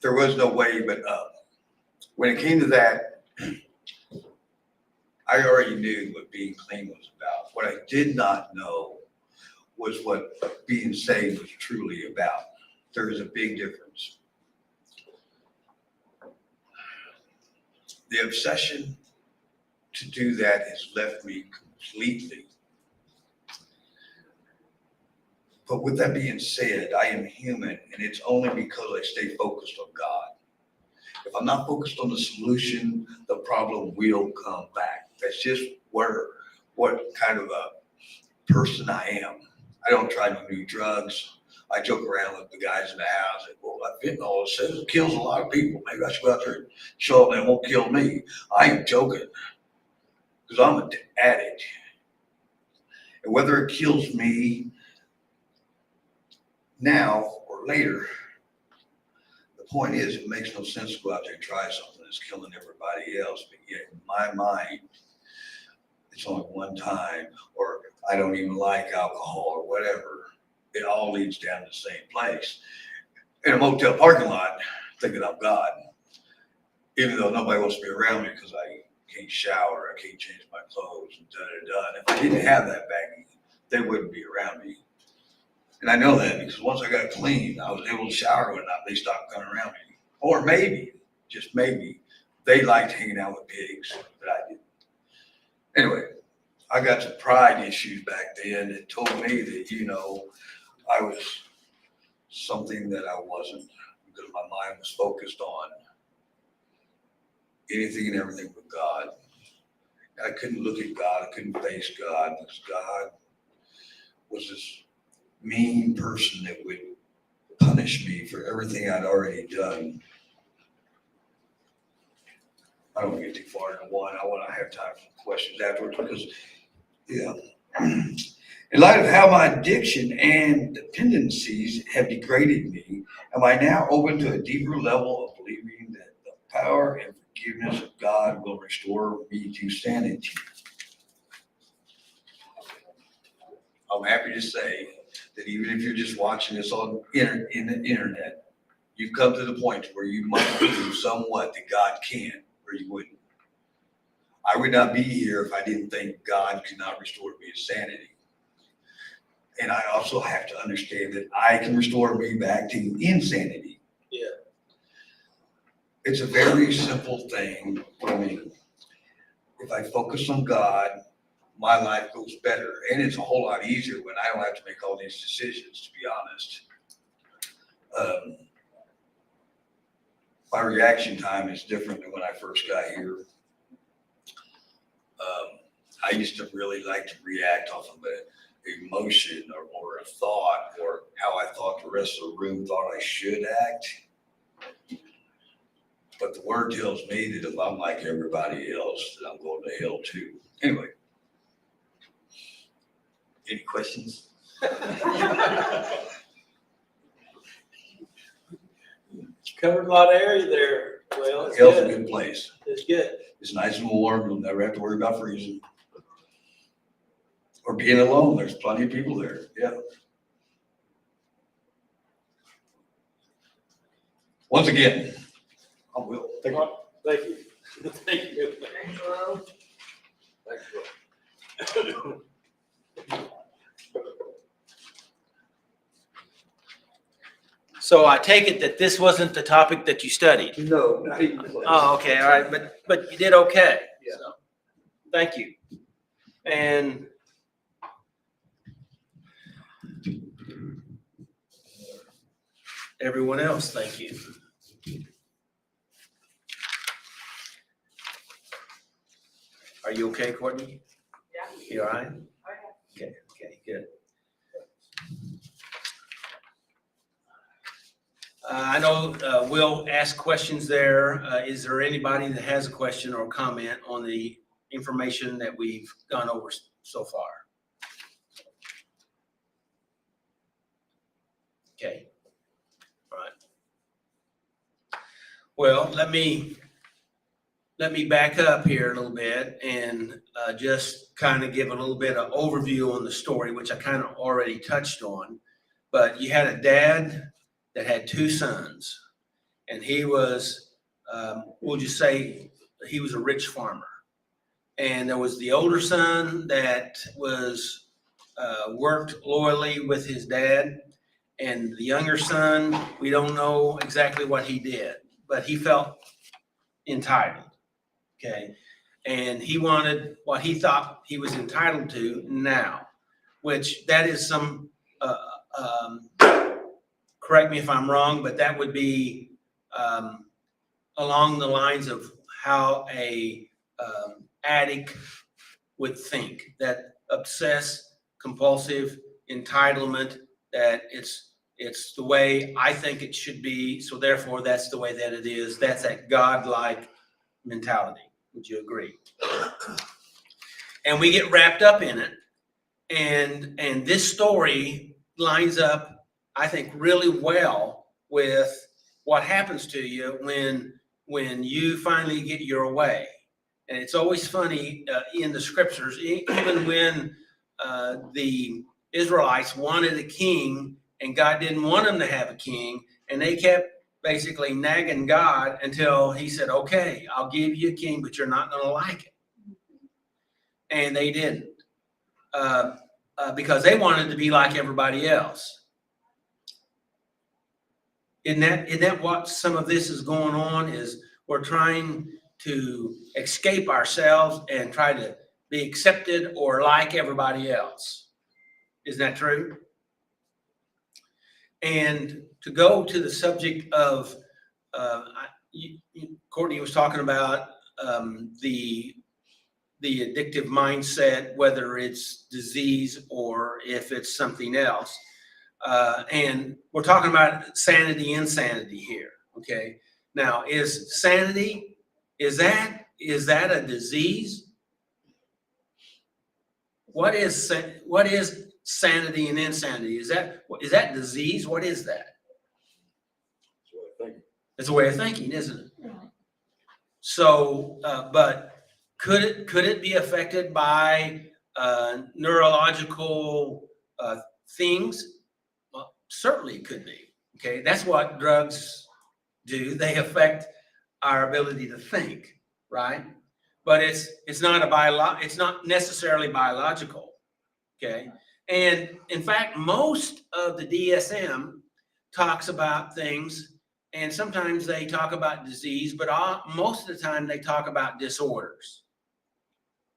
there was no way but up. When it came to that, I already knew what being clean was about. What I did not know was what being saved was truly about. There is a big difference. The obsession to do that has left me completely. But with that being said, I am human, and it's only because I stay focused on God. If I'm not focused on the solution, the problem will come back. That's just what kind of a person I am. I don't try no new drugs. I joke around with the guys in the house. Well, that fentanyl says it kills a lot of people. Maybe I should go out there and show up and it won't kill me. I am joking because I'm an addict. And whether it kills me now or later, the point is it makes no sense to go out there and try something that's killing everybody else. But yet in my mind, it's only one time, or I don't even like alcohol or whatever. It all leads down to the same place. In a motel parking lot, thinking I'm God, even though nobody wants to be around me because I can't shower, I can't change my clothes, and da-da-da. And if I didn't have that baggie, they wouldn't be around me. And I know that because once I got clean, I was able to shower one night. They stopped coming around me. Or maybe, just maybe, they liked hanging out with pigs, but I didn't. Anyway, I got some pride issues back then that told me that, I was something that I wasn't, because my mind was focused on anything and everything but God. I couldn't look at God. I couldn't face God because God was this mean person that would punish me for everything I'd already done. I don't get too far into one. I want to have time for questions afterwards because, in light of how my addiction and dependencies have degraded me, am I now open to a deeper level of believing that the power and forgiveness of God will restore me to sanity? I'm happy to say that even if you're just watching this on in the internet, you've come to the point where you must believe somewhat that God can, or you wouldn't. I would not be here if I didn't think God could not restore me to sanity. And I also have to understand that I can restore me back to insanity. Yeah. It's a very simple thing for me. If I focus on God, my life goes better. And it's a whole lot easier when I don't have to make all these decisions, to be honest. my reaction time is different than when I first got here. I used to really like to react off of an emotion or a thought or how I thought the rest of the room thought I should act. But the word tells me that if I'm like everybody else, that I'm going to hell too. Anyway. Any questions? Covered a lot of area there. Well, it's Hell's a good. good place. It's good. It's nice and warm. You'll never have to worry about freezing. Or being alone. There's plenty of people there. Yeah. Once again, I will. Thank you. Thank you. Thank you. Thanks, bro. So I take it that this wasn't the topic that you studied? No, not even close. Oh, okay, all right, but you did okay. Yeah. So, thank you. And everyone else, thank you. Are you okay, Courtney? Yeah. You all right? Okay. Okay, good. I know we'll ask questions there. Is there anybody that has a question or comment on the information that we've gone over so far? Okay. All right. Well, let me back up here a little bit and just kind of give a little bit of overview on the story, which I kind of already touched on. But you had a dad that had two sons, and he was, we'll just say he was a rich farmer. And there was the older son that was, worked loyally with his dad. And the younger son, we don't know exactly what he did, but he felt entitled, okay? And he wanted what he thought he was entitled to now, which that is some, correct me if I'm wrong, but that would be along the lines of how a addict would think, that obsessed, compulsive entitlement, that it's the way I think it should be, so therefore that's the way that it is. That's that godlike mentality. Would you agree? And we get wrapped up in it, and this story lines up, I think, really well with what happens to you when you finally get your way. And it's always funny in the scriptures, even when the Israelites wanted a king and God didn't want them to have a king, and they kept basically nagging God until he said, okay, I'll give you a king, but you're not going to like it. And they didn't, because they wanted to be like everybody else. Isn't that what some of this is going on? Is we're trying to escape ourselves and try to be accepted or like everybody else. Isn't that true? And to go to the subject of, Courtney was talking about the addictive mindset, whether it's disease or if it's something else. And we're talking about sanity, insanity here. Okay. Now, is sanity, is that a disease? What is sanity and insanity? Is that disease? What is that? It's a way of thinking, isn't it? So, but could it be affected by neurological things? Well, certainly it could be. Okay, that's what drugs do. They affect our ability to think, right? But it's not necessarily biological. Okay, and in fact, most of the DSM talks about things. And sometimes they talk about disease, but most of the time they talk about disorders.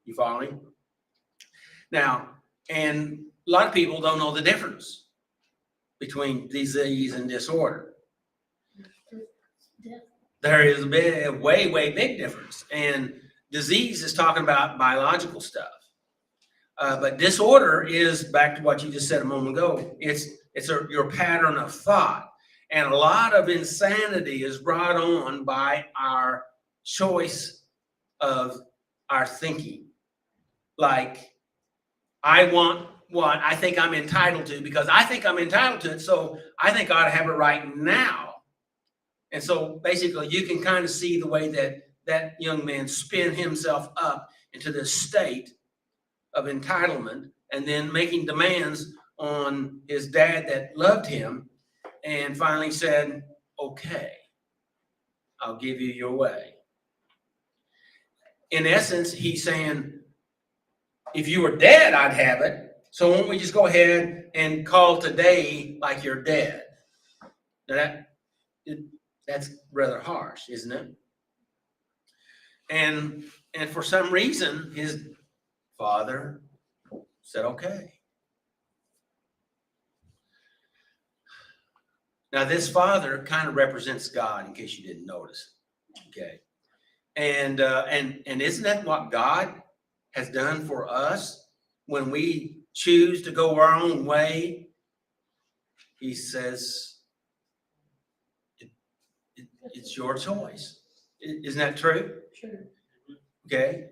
You follow me? Now, and a lot of people don't know the difference between disease and disorder. there is a way, way big difference. And disease is talking about biological stuff. But disorder is back to what you just said a moment ago. It's your pattern of thought. And a lot of insanity is brought on by our choice of our thinking. Like, I want what I think I'm entitled to because I think I'm entitled to it, so I think I ought to have it right now. And so basically you can kind of see the way that young man spin himself up into this state of entitlement and then making demands on his dad that loved him and finally said, okay, I'll give you your way. In essence, he's saying, if you were dead, I'd have it. So won't we just go ahead and call today like you're dead? Now that's rather harsh, isn't it? And for some reason, his father said, okay. Now this father kind of represents God, in case you didn't notice. Okay. And isn't that what God has done for us when we choose to go our own way? He says, it's your choice. Isn't that true? Sure. Okay.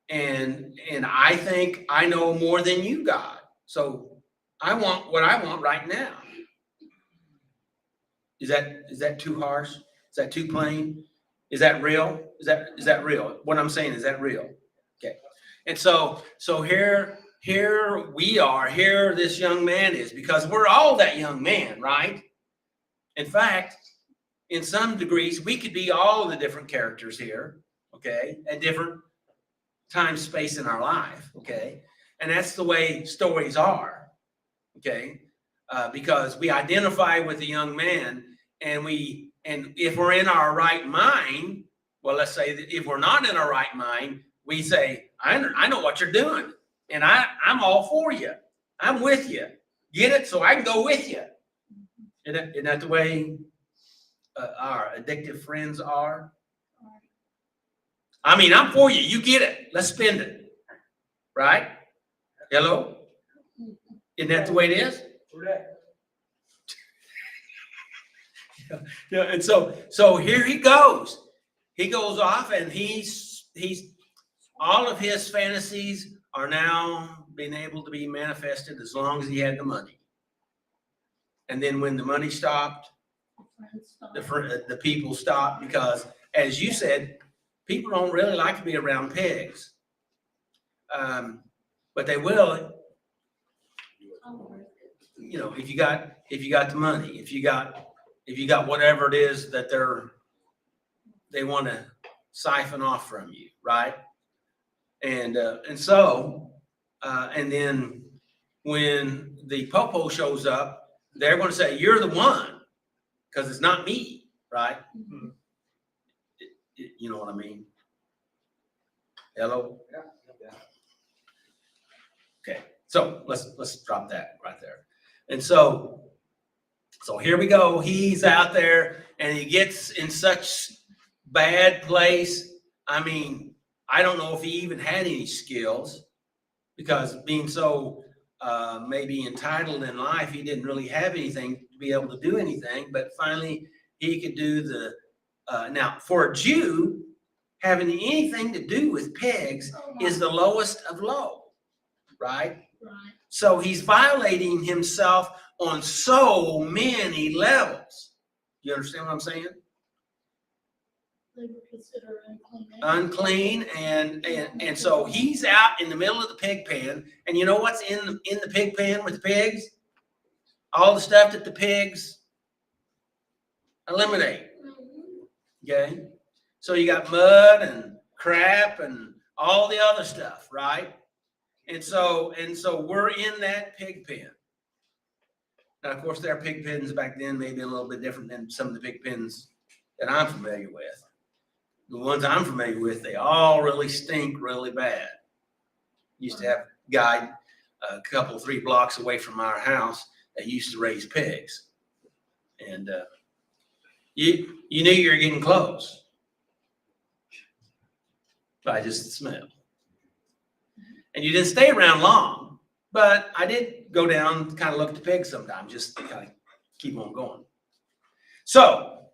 And I think I know more than you, God. So I want what I want right now. Is that too harsh? Is that too plain? Is that real? Is that real? What I'm saying, is that real? Okay. And so here we are, here this young man is, because we're all that young man, right? In fact, in some degrees, we could be all the different characters here, okay, at different time, space in our life, okay? And that's the way stories are, okay? Because we identify with the young man, and if we're in our right mind, well, let's say that if we're not in our right mind, we say, I know what you're doing, and I'm all for you. I'm with you. Get it? So I can go with you. Isn't that the way our addictive friends are? I mean, I'm for you. You get it. Let's spend it. Right? Hello? Isn't that the way it is? Yeah. And so here he goes. He goes off, and he's all of his fantasies are now being able to be manifested as long as he had the money. And then when the money stopped, the people stopped, because, as you said, people don't really like to be around pigs. But they will, you know, if you got the money, if you got whatever it is that they want to siphon off from you, right? And then when the popo shows up, they're going to say, you're the one, because it's not me, right? Mm-hmm. You know what I mean? Hello? Yeah. Okay, so let's drop that right there. And so here we go. He's out there, and he gets in such bad place. I mean, I don't know if he even had any skills, because being so maybe entitled in life, he didn't really have anything to be able to do anything. But finally, he could do the now, for a Jew, having anything to do with pigs is the lowest of low, right? Right. So he's violating himself on so many levels. You understand what I'm saying? They were considered unclean. Unclean, and so he's out in the middle of the pig pen, and you know what's in the pig pen with the pigs? All the stuff that the pigs eliminate. Okay, so you got mud and crap and all the other stuff, right? And so we're in that pig pen. Now, of course, their pig pens back then may be a little bit different than some of the pig pens that I'm familiar with. The ones I'm familiar with, they all really stink really bad. Used to have a guy a couple, 3 blocks away from our house that used to raise pigs. And You knew you were getting close by just the smell. And you didn't stay around long, but I did go down, kind of look at the pigs sometimes, just to kind of keep on going. So,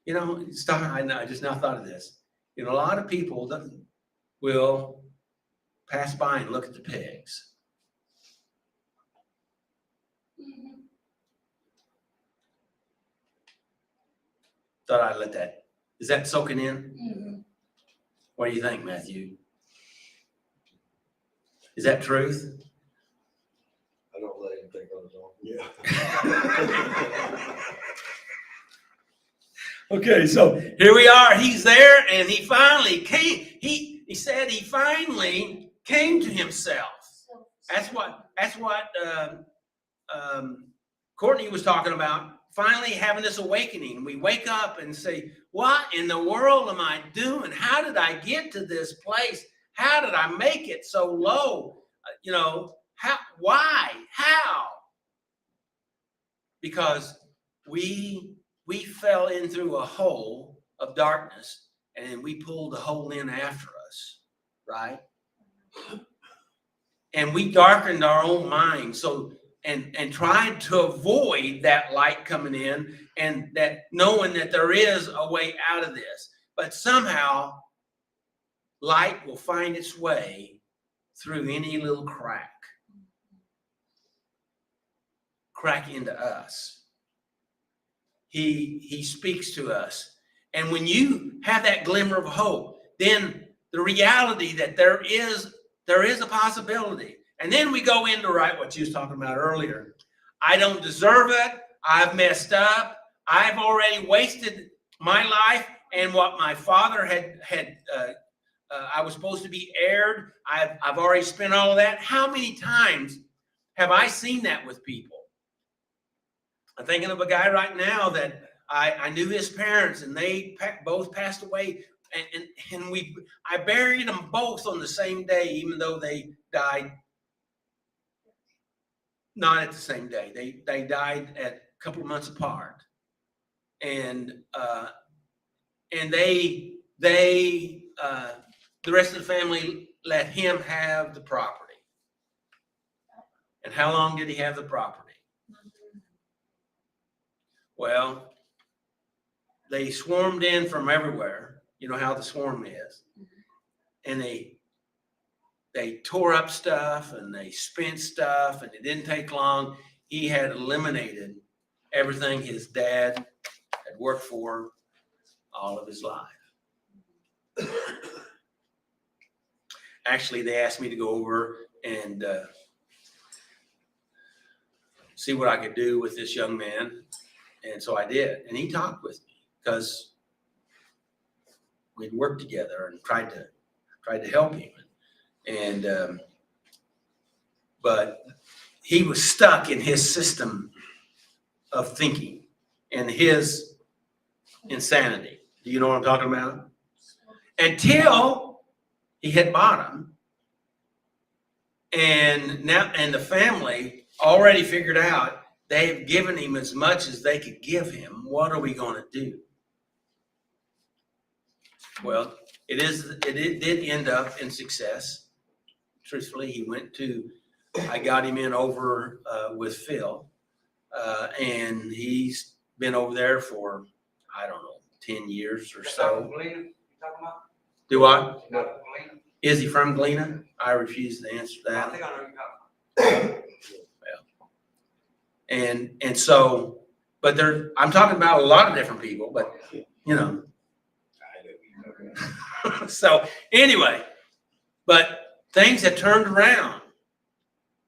you know, I just now thought of this. You know, a lot of people will pass by and look at the pigs. Thought I'd let that, is that soaking in? What do you think, Matthew? Is that truth? I don't let anything on his own. Okay, so here we are. He's there, and he finally came. He said he finally came to himself. That's what Courtney was talking about. Finally having this awakening. We wake up and say, "What in the world am I doing? How did I get to this place? How did I make it so low? You know, how? Why? How?" Because we fell in through a hole of darkness, and we pulled the hole in after us, right? And we darkened our own minds, so and tried to avoid that light coming in, and that knowing that there is a way out of this. But somehow light will find its way through any little crack into us. He speaks to us. And when you have that glimmer of hope, then the reality that there is a possibility. And then we go into what you was talking about earlier. I don't deserve it. I've messed up. I've already wasted my life, and what my father had I was supposed to be heired. I've already spent all of that. How many times have I seen that with people? I'm thinking of a guy right now that I knew his parents, and they both passed away, and I buried them both on the same day, even though they died not at the same day. They died at a couple of months apart, and they the rest of the family let him have the property. And how long did he have the property? Well, they swarmed in from everywhere. You know how the swarm is. And they tore up stuff, and they spent stuff, and it didn't take long. He had eliminated everything his dad had worked for all of his life. Actually, they asked me to go over and see what I could do with this young man. And so I did. And he talked with me because we'd worked together and tried to help him. And but he was stuck in his system of thinking and his insanity. Do you know what I'm talking about? Until he hit bottom, and the family already figured out they've given him as much as they could give him. What are we going to do? Well, it did end up in success. Truthfully, I got him in over with Phil, and he's been over there for, I don't know, 10 years or so. Galena, you talking about? Do I? Not Galena? Is he from Galena? I refuse to answer I that. think I know who you're talking about. And so, but I'm talking about a lot of different people, but you know. So anyway, but things have turned around.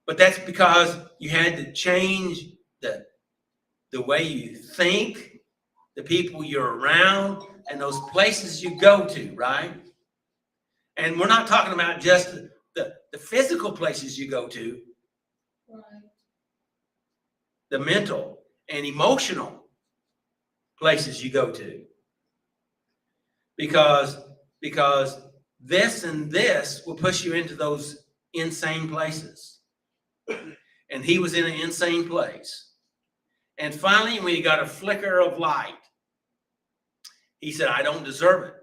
But that's because you had to change the way you think, the people you're around, and those places you go to, right? And we're not talking about just the physical places you go to, Right. the mental and emotional places you go to. Because this and this will push you into those insane places. And he was in an insane place. And finally, when he got a flicker of light, He said, I don't deserve it.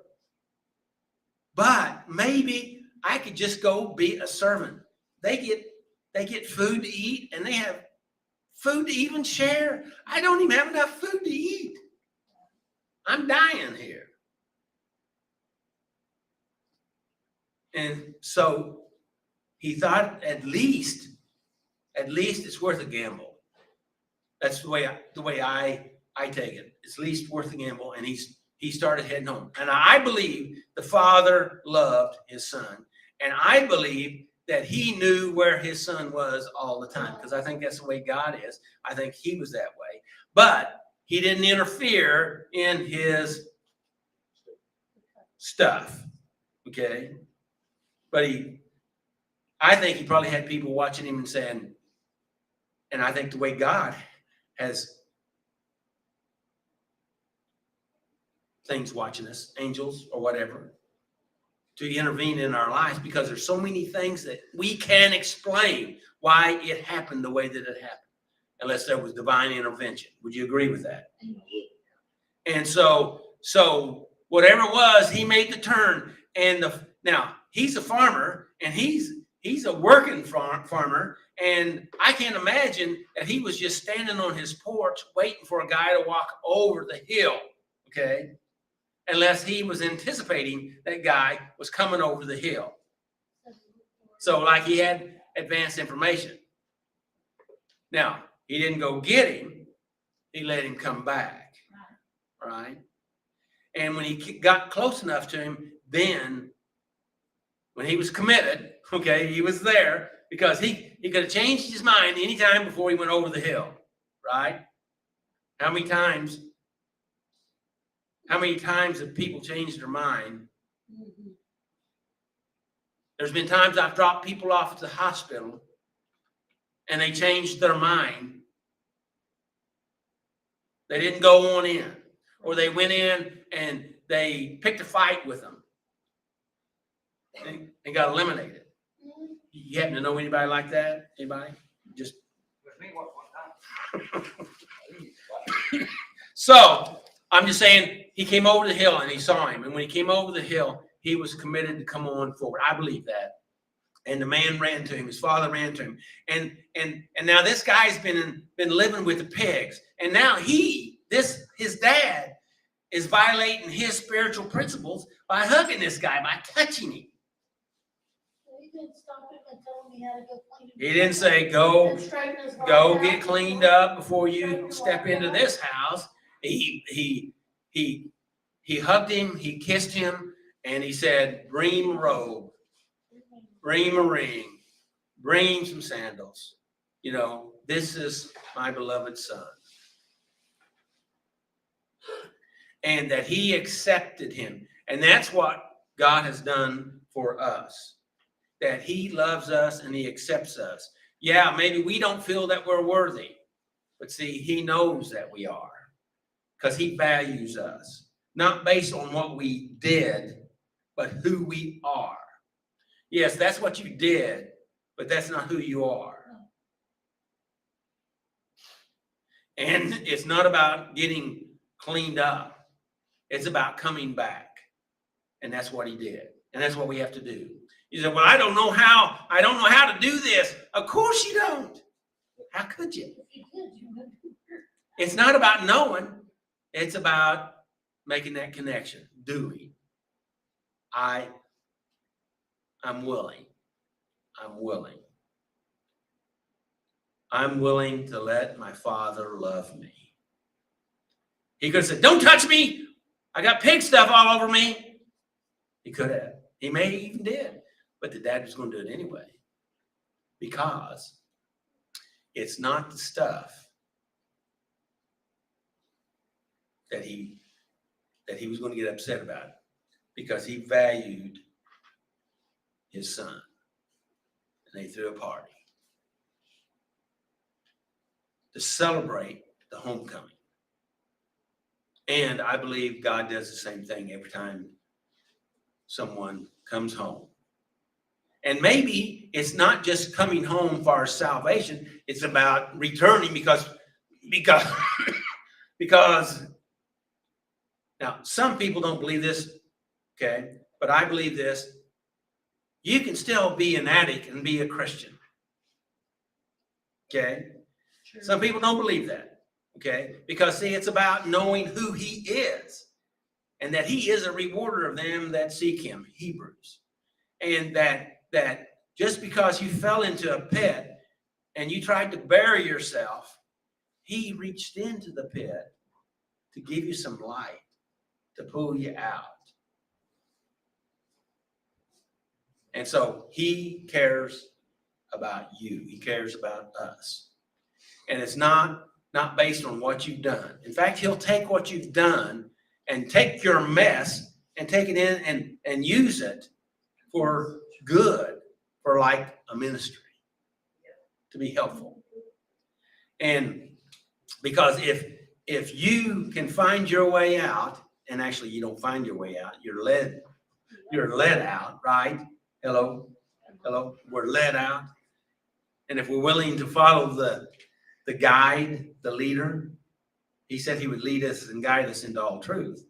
But maybe I could just go be a servant. They get food to eat, and they have food to even share. I don't even have enough food to eat. I'm dying here. And so he thought at least it's worth a gamble. That's the way I take it. It's at least worth a gamble. And he started heading home. And I believe the father loved his son. And I believe that he knew where his son was all the time, because I think that's the way God is. I think he was that way. But he didn't interfere in his stuff. Okay? But I think he probably had people watching him and saying, and I think the way God has things watching us, angels or whatever, to intervene in our lives, because there's so many things that we can't explain why it happened the way that it happened, unless there was divine intervention. Would you agree with that? And so whatever it was, he made the turn. And now he's a farmer, and he's a working farmer, and I can't imagine that he was just standing on his porch waiting for a guy to walk over the hill, okay? Unless he was anticipating that guy was coming over the hill. So like he had advanced information. Now, he didn't go get him. He let him come back, right? And when he got close enough to him, then when he was committed, okay, he was there, because he could have changed his mind anytime before he went over the hill, right? How many times have people changed their mind? There's been times I've dropped people off at the hospital and they changed their mind. They didn't go on in, or they went in and they picked a fight with them and got eliminated. You happen to know anybody like that? Anybody? Just With me, one time. so I'm just saying, he came over the hill and he saw him. And when he came over the hill, he was committed to come on forward. I believe that. And the man ran to him. His father ran to him. And now this guy's been living with the pigs. And now his dad is violating his spiritual principles by hugging this guy, by touching him. He didn't stop him and tell him he had to go clean himself. He didn't say, go And straighten his go body get out. cleaned up before you step into this house. He hugged him, he kissed him, and he said, bring him a robe, bring him a ring, bring him some sandals. You know, this is my beloved son. And that he accepted him. And that's what God has done for us. That he loves us and he accepts us. Yeah, maybe we don't feel that we're worthy. But see, he knows that we are. Because he values us. Not based on what we did, but who we are. Yes, that's what you did, but that's not who you are. And it's not about getting cleaned up. It's about coming back. And that's what he did. And that's what we have to do. You say, well, I don't know how to do this. Of course you don't. How could you? If you did, you would. It's not about knowing. It's about making that connection. Doing. I'm willing. I'm willing. I'm willing to let my father love me. He could have said, don't touch me. I got pig stuff all over me. He could have. He may even did. But the dad was going to do it anyway. Because it's not the stuff that he was going to get upset about. Because he valued his son. And they threw a party to celebrate the homecoming. And I believe God does the same thing every time someone comes home. And maybe it's not just coming home for our salvation. It's about returning because Now, some people don't believe this, okay, but I believe this. You can still be an addict and be a Christian. Okay? Some people don't believe that, okay? Because see, it's about knowing who he is and that he is a rewarder of them that seek him, Hebrews. And that just because you fell into a pit and you tried to bury yourself, he reached into the pit to give you some light, to pull you out. And so he cares about you. He cares about us. And it's not based on what you've done. In fact, he'll take what you've done and take your mess and take it in and use it for good, for like a ministry, to be helpful. And because if you can find your way out, and actually you don't find your way out, you're led out, right? Hello, we're led out. And if we're willing to follow the guide, the leader, he said he would lead us and guide us into all truth,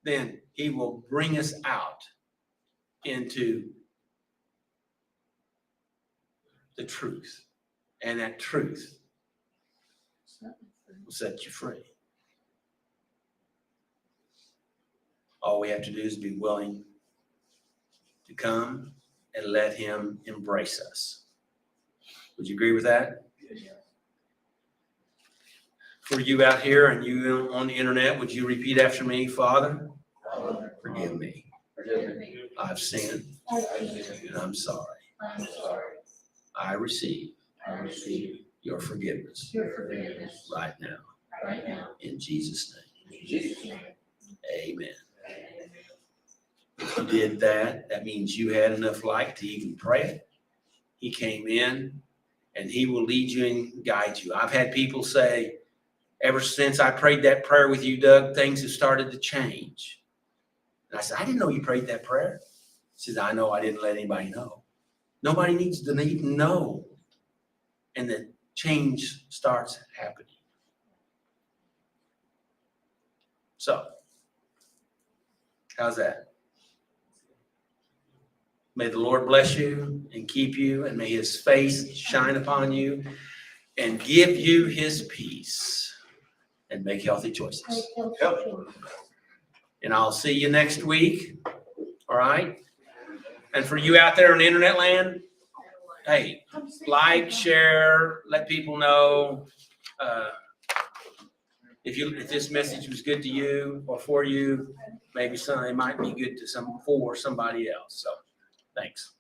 then he will bring us out into the truth. And that truth will set you free. All we have to do is be willing to come and let him embrace us. Would you agree with that? For you out here and you on the internet, would you repeat after me? Father, forgive me. I've sinned and I'm sorry. I receive your forgiveness right now. In Jesus' name. Amen. If you did that, that means you had enough light to even pray it. He came in and he will lead you and guide you. I've had people say, ever since I prayed that prayer with you, Doug, things have started to change. And I said, I didn't know you prayed that prayer. He says, I know, I didn't let anybody know. Nobody needs to even know. And the change starts happening. So, how's that? May the Lord bless you and keep you, and may his face shine upon you and give you his peace, and make healthy choices. And I'll see you next week. All right? And for you out there in internet land, hey, like, share, let people know. If this message was good to you or for you, maybe it might be good to for somebody else. So thanks.